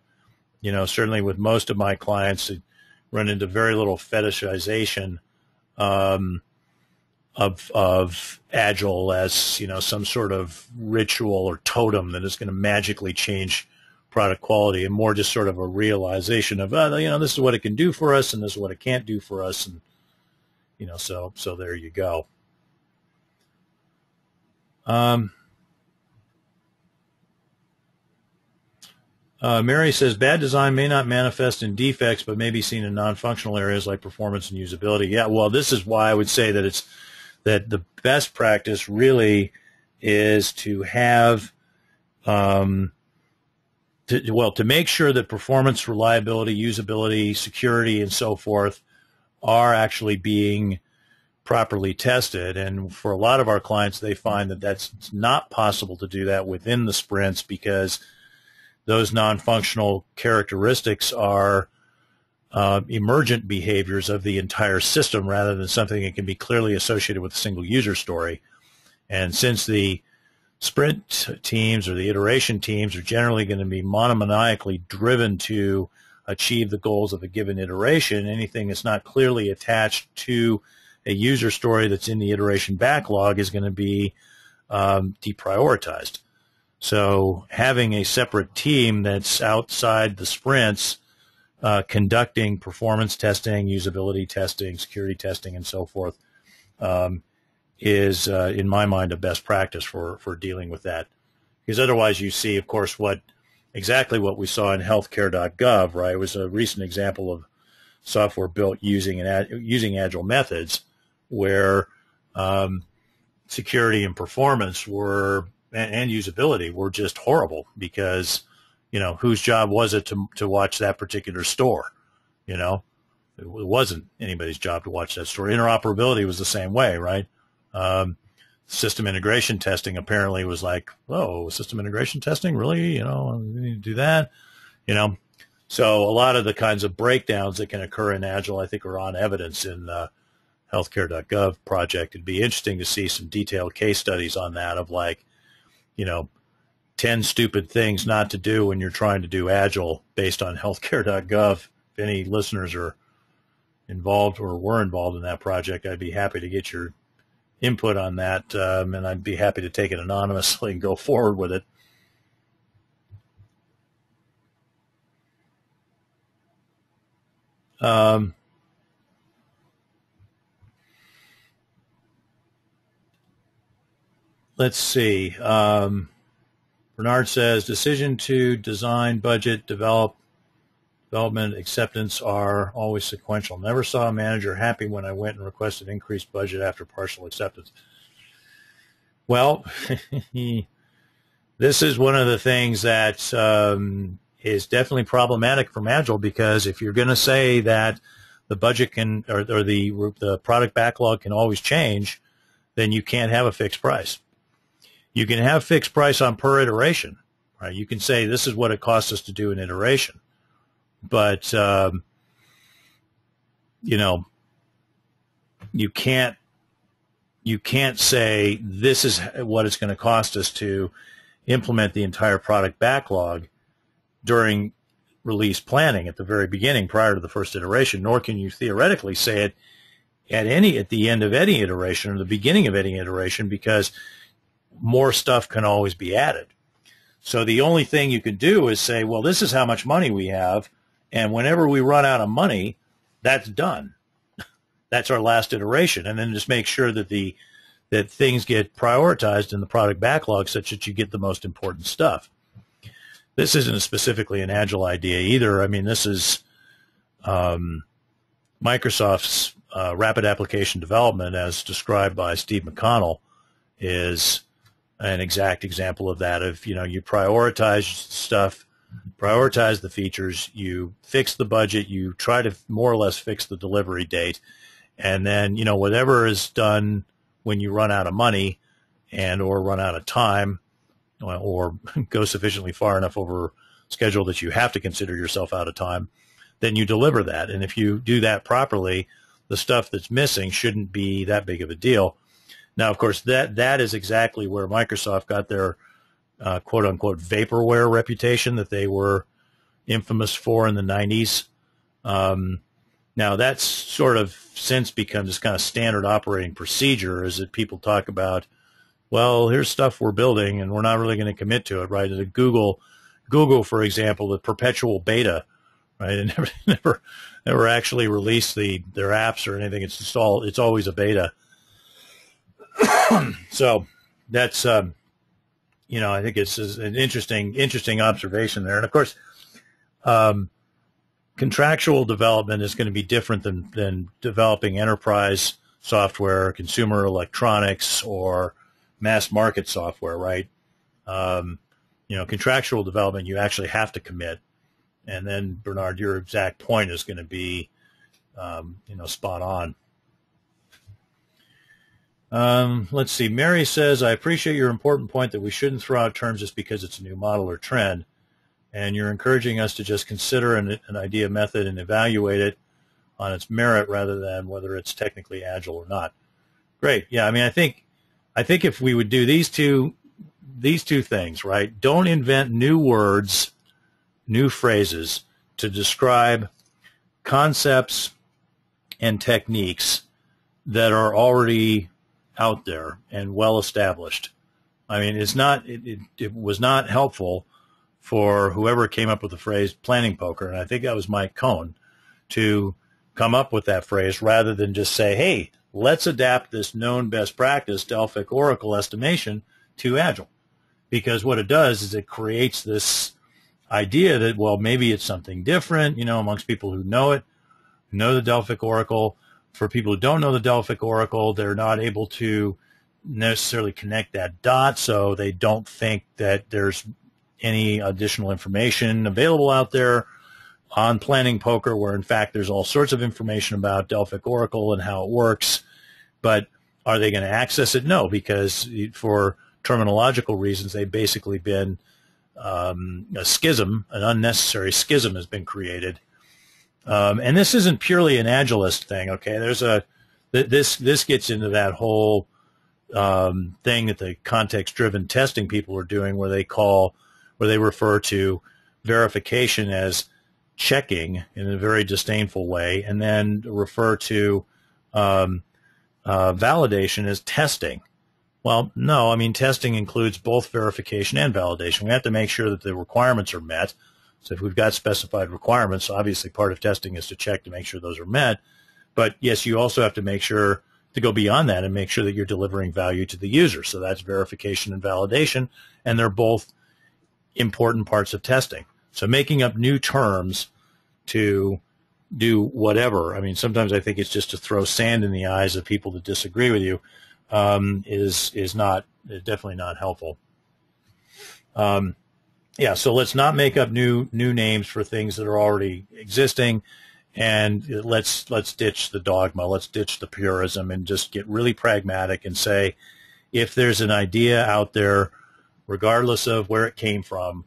certainly with most of my clients, I run into very little fetishization of Agile as some sort of ritual or totem that is going to magically change product quality, and more just sort of a realization of this is what it can do for us, and this is what it can't do for us, and so there you go. Mary says, bad design may not manifest in defects, but may be seen in non-functional areas like performance and usability. Yeah, well, this is why I would say that that the best practice really is to have, to make sure that performance, reliability, usability, security, and so forth are actually being properly tested. And for a lot of our clients, they find that that's not possible to do that within the sprints because those non-functional characteristics are emergent behaviors of the entire system rather than something that can be clearly associated with a single user story. And since the sprint teams or the iteration teams are generally going to be monomaniacally driven to achieve the goals of a given iteration, anything that's not clearly attached to a user story that's in the iteration backlog is going to be deprioritized. So having a separate team that's outside the sprints conducting performance testing, usability testing, security testing, and so forth is, in my mind, a best practice for dealing with that. Because otherwise you see, of course, exactly what we saw in healthcare.gov, right? It was a recent example of software built using Agile methods where security and performance and usability were just horrible because, whose job was it to watch that particular store, it wasn't anybody's job to watch that story. Interoperability was the same way, right? System integration testing apparently was like, oh, system integration testing, really? You need to do that, So a lot of the kinds of breakdowns that can occur in Agile, I think, are on evidence in the healthcare.gov project. It'd be interesting to see some detailed case studies on that of 10 stupid things not to do when you're trying to do Agile based on healthcare.gov. If any listeners are involved or were involved in that project, I'd be happy to get your input on that, and I'd be happy to take it anonymously and go forward with it. Let's see. Bernard says, decision to design, budget, development, acceptance are always sequential. Never saw a manager happy when I went and requested increased budget after partial acceptance. Well, this is one of the things that is definitely problematic from Agile, because if you're going to say that the budget can, or the product backlog can always change, then you can't have a fixed price. You can have fixed price on per iteration, right? You can say this is what it costs us to do an iteration, but you can't say this is what it's going to cost us to implement the entire product backlog during release planning at the very beginning prior to the first iteration, nor can you theoretically say it at the end of any iteration or the beginning of any iteration, because more stuff can always be added. So the only thing you can do is say, well, this is how much money we have, and whenever we run out of money, that's done. That's our last iteration, and then just make sure that that things get prioritized in the product backlog such that you get the most important stuff. This isn't specifically an Agile idea either. I mean, this is Microsoft's rapid application development, as described by Steve McConnell, is an exact example of that. If you prioritize stuff, prioritize the features, you fix the budget, you try to more or less fix the delivery date, and then whatever is done when you run out of money and or run out of time or go sufficiently far enough over schedule that you have to consider yourself out of time, then you deliver that. And if you do that properly, the stuff that's missing shouldn't be that big of a deal. Now, of course, that is exactly where Microsoft got their quote-unquote vaporware reputation that they were infamous for in the 90s. Now, that's sort of since become this kind of standard operating procedure, is that people talk about, well, here's stuff we're building, and we're not really going to commit to it, right? Google, for example, the perpetual beta, right? And never actually released their apps or anything. It's always a beta. So that's, I think it's an interesting observation there. And of course, contractual development is going to be different than developing enterprise software, consumer electronics, or mass market software, right? Contractual development, you actually have to commit. And then, Bernard, your exact point is going to be, spot on. Let's see. Mary says, I appreciate your important point that we shouldn't throw out terms just because it's a new model or trend. And you're encouraging us to just consider an idea method and evaluate it on its merit rather than whether it's technically Agile or not. Great. Yeah, I mean, I think if we would do these two things, right? Don't invent new words, new phrases to describe concepts and techniques that are already out there and well established. I mean, it was not helpful for whoever came up with the phrase planning poker, and I think that was Mike Cohn, to come up with that phrase rather than just say, hey, let's adapt this known best practice, Delphic Oracle estimation, to Agile. Because what it does is it creates this idea that, well, maybe it's something different, amongst people who know it, who know the Delphic Oracle. For people who don't know the Delphic Oracle, they're not able to necessarily connect that dot, so they don't think that there's any additional information available out there. on Planning Poker, where in fact there's all sorts of information about Delphic Oracle and how it works, but are they going to access it? No, because for terminological reasons, they've basically been a schism, an unnecessary schism has been created. And this isn't purely an Agilist thing, okay? This gets into that whole thing that the context-driven testing people are doing, where they refer to verification as checking in a very disdainful way, and then refer to validation as testing. Well, no, I mean, testing includes both verification and validation. We have to make sure that the requirements are met. So if we've got specified requirements, obviously part of testing is to check to make sure those are met. But yes, you also have to make sure to go beyond that and make sure that you're delivering value to the user. So that's verification and validation, and they're both important parts of testing. So making up new terms to do whatever, I mean, sometimes I think it's just to throw sand in the eyes of people that disagree with you, is definitely not helpful. Yeah, so let's not make up new names for things that are already existing, and let's ditch the dogma, let's ditch the purism, and just get really pragmatic and say, if there's an idea out there, regardless of where it came from,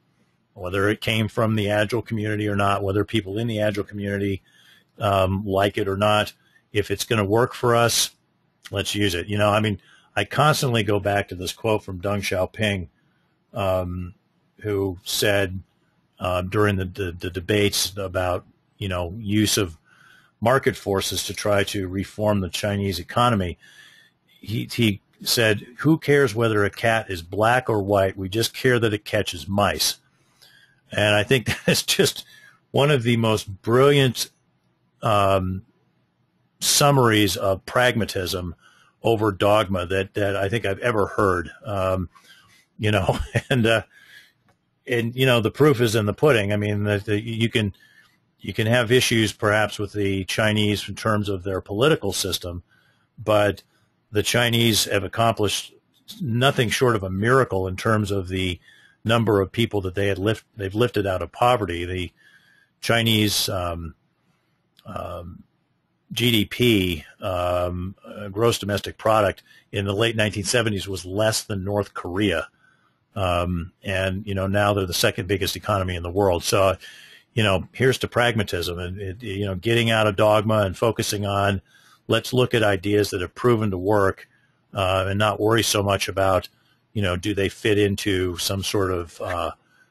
whether it came from the Agile community or not, whether people in the Agile community like it or not, if it's going to work for us, let's use it. You know, I mean, I constantly go back to this quote from Deng Xiaoping, who said during the debates about, you know, use of market forces to try to reform the Chinese economy. He said, "Who cares whether a cat is black or white? We just care that it catches mice." And I think that's just one of the most brilliant summaries of pragmatism over dogma that I think I've ever heard. You know, and you know, the proof is in the pudding. I mean, you can have issues perhaps with the Chinese in terms of their political system, but the Chinese have accomplished nothing short of a miracle in terms of the number of people that they've lifted out of poverty. The Chinese GDP, gross domestic product, in the late 1970s was less than North Korea. And, you know, now they're the second biggest economy in the world. So, you know, here's to pragmatism and, you know, getting out of dogma and focusing on, let's look at ideas that have proven to work, and not worry so much about, you know, do they fit into some sort of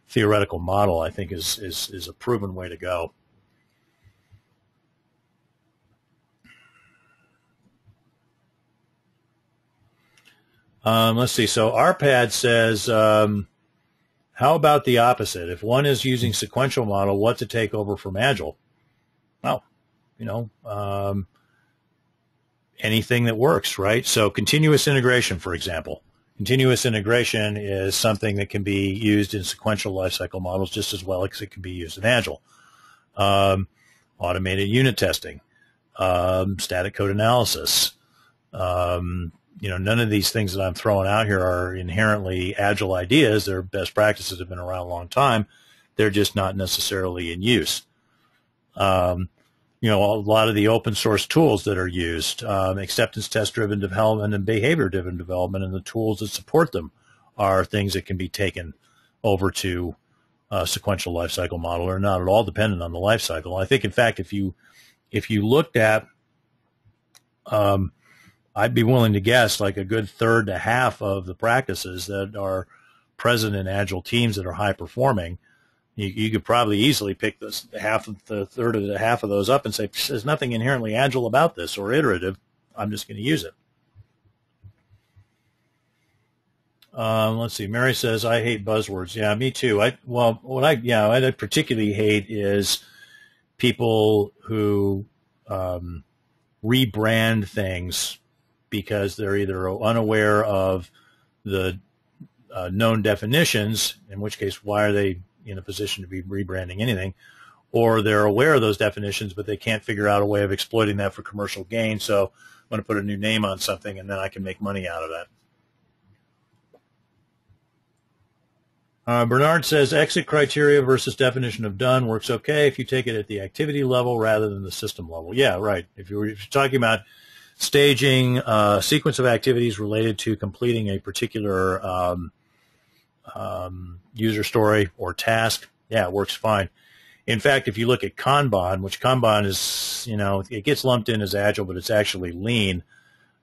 theoretical model, I think is a proven way to go. Let's see. So RPAD says, how about the opposite? If one is using sequential model, what to take over from Agile? Well, you know, anything that works, right? So continuous integration, for example. Continuous integration is something that can be used in sequential lifecycle models just as well as it can be used in Agile. Automated unit testing, static code analysis. You know, none of these things that I'm throwing out here are inherently Agile ideas. Their best practices have been around a long time. They're just not necessarily in use. You know, a lot of the open source tools that are used, acceptance test-driven development and behavior-driven development, and the tools that support them are things that can be taken over to a sequential lifecycle model, or not at all dependent on the lifecycle. I think, in fact, if you looked at, I'd be willing to guess like a good third to half of the practices that are present in Agile teams that are high performing, you could probably easily pick the third of the half of those up and say, there's nothing inherently Agile about this or iterative. I'm just going to use it. Let's see. Mary says, I hate buzzwords. Yeah, me too. What I particularly hate is people who rebrand things because they're either unaware of the known definitions, in which case, why are they in a position to be rebranding anything, or they're aware of those definitions, but they can't figure out a way of exploiting that for commercial gain. So I'm going to put a new name on something, and then I can make money out of that. Bernard says exit criteria versus definition of done works okay if you take it at the activity level rather than the system level. Yeah, right. If you're talking about staging a sequence of activities related to completing a particular user story or task, yeah, it works fine. In fact, if you look at Kanban, which Kanban is, it gets lumped in as Agile, but it's actually lean.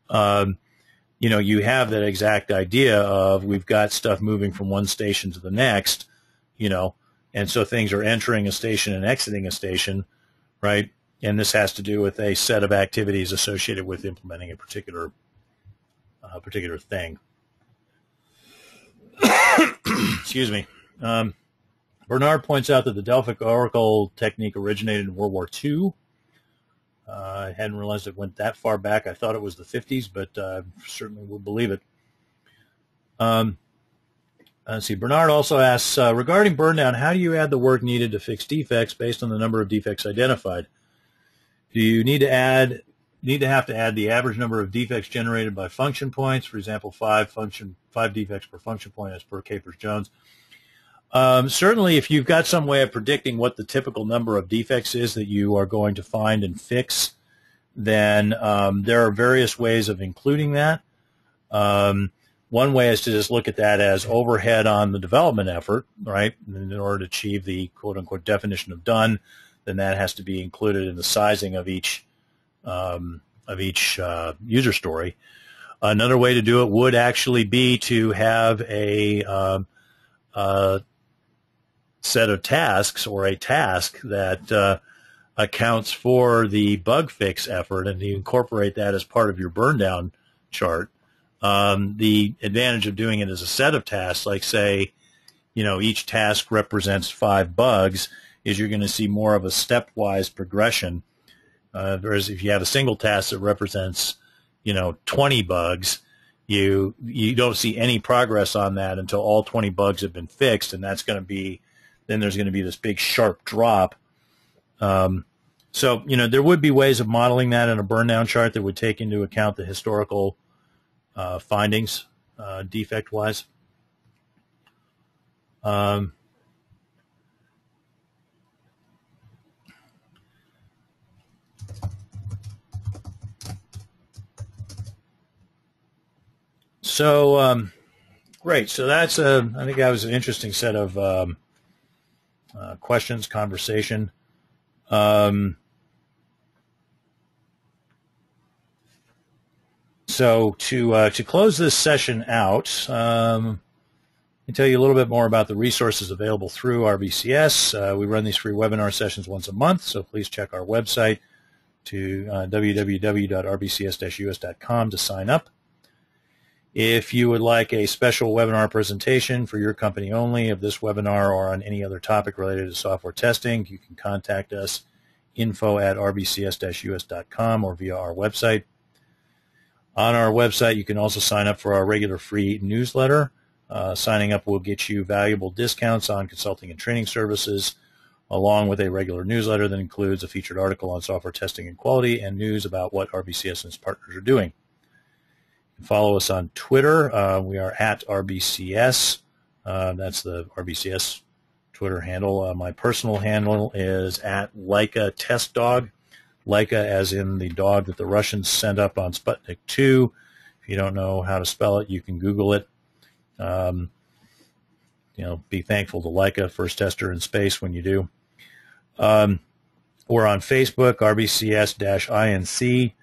You have that exact idea of we've got stuff moving from one station to the next, and so things are entering a station and exiting a station, right? And this has to do with a set of activities associated with implementing a particular thing. Excuse me. Bernard points out that the Delphic Oracle technique originated in World War II. I hadn't realized it went that far back. I thought it was the 50s, but certainly would believe it. Let's see. Bernard also asks, regarding burndown, how do you add the work needed to fix defects based on the number of defects identified? Do you need to have to add the average number of defects generated by function points? For example, 5 defects per function point as per Capers-Jones. Certainly, if you've got some way of predicting what the typical number of defects is that you are going to find and fix, then there are various ways of including that. One way is to just look at that as overhead on the development effort, right? And in order to achieve the quote-unquote definition of done, then that has to be included in the sizing of each user story. Another way to do it would actually be to have a set of tasks or a task that accounts for the bug fix effort, and you incorporate that as part of your burn down chart. The advantage of doing it as a set of tasks, like say, each task represents 5 bugs, is you're going to see more of a stepwise progression. Whereas if you have a single task that represents, 20 bugs, you don't see any progress on that until all 20 bugs have been fixed, and then there's going to be this big sharp drop. So, there would be ways of modeling that in a burn down chart that would take into account the historical findings, defect-wise. So, great. So that's I think that was an interesting set of questions, conversation. So to close this session out, let me tell you a little bit more about the resources available through RBCS. We run these free webinar sessions once a month, so please check our website to www.rbcs-us.com to sign up. If you would like a special webinar presentation for your company only of this webinar or on any other topic related to software testing, you can contact us, info@rbcs-us.com, or via our website. On our website, you can also sign up for our regular free newsletter. Signing up will get you valuable discounts on consulting and training services, along with a regular newsletter that includes a featured article on software testing and quality and news about what RBCS and its partners are doing. Follow us on Twitter. We are at RBCS. That's the RBCS Twitter handle. My personal handle is at Laika Test Dog. Laika as in the dog that the Russians sent up on Sputnik 2. If you don't know how to spell it, you can Google it. Be thankful to Laika, first tester in space, when you do. We're on Facebook, RBCS-INC.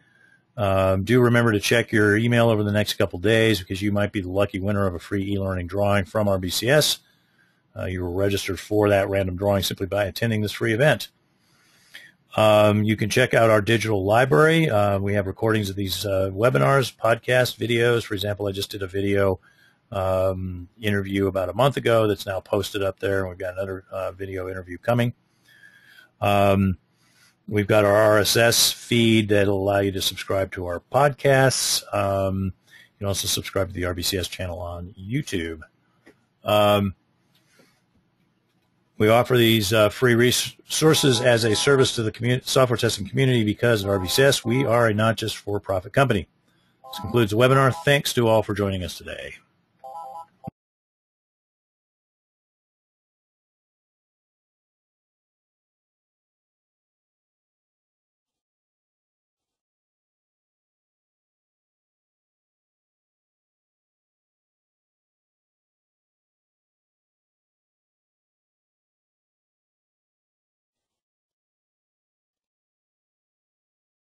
Do remember to check your email over the next couple days, because you might be the lucky winner of a free e-learning drawing from RBCS. You were registered for that random drawing simply by attending this free event. You can check out our digital library. We have recordings of these webinars, podcasts, videos. For example, I just did a video interview about a month ago that's now posted up there, and we've got another video interview coming. We've got our RSS feed that'll allow you to subscribe to our podcasts. You can also subscribe to the RBCS channel on YouTube. We offer these free resources as a service to the software testing community because of RBCS. We are a not just for-profit company. This concludes the webinar. Thanks to all for joining us today.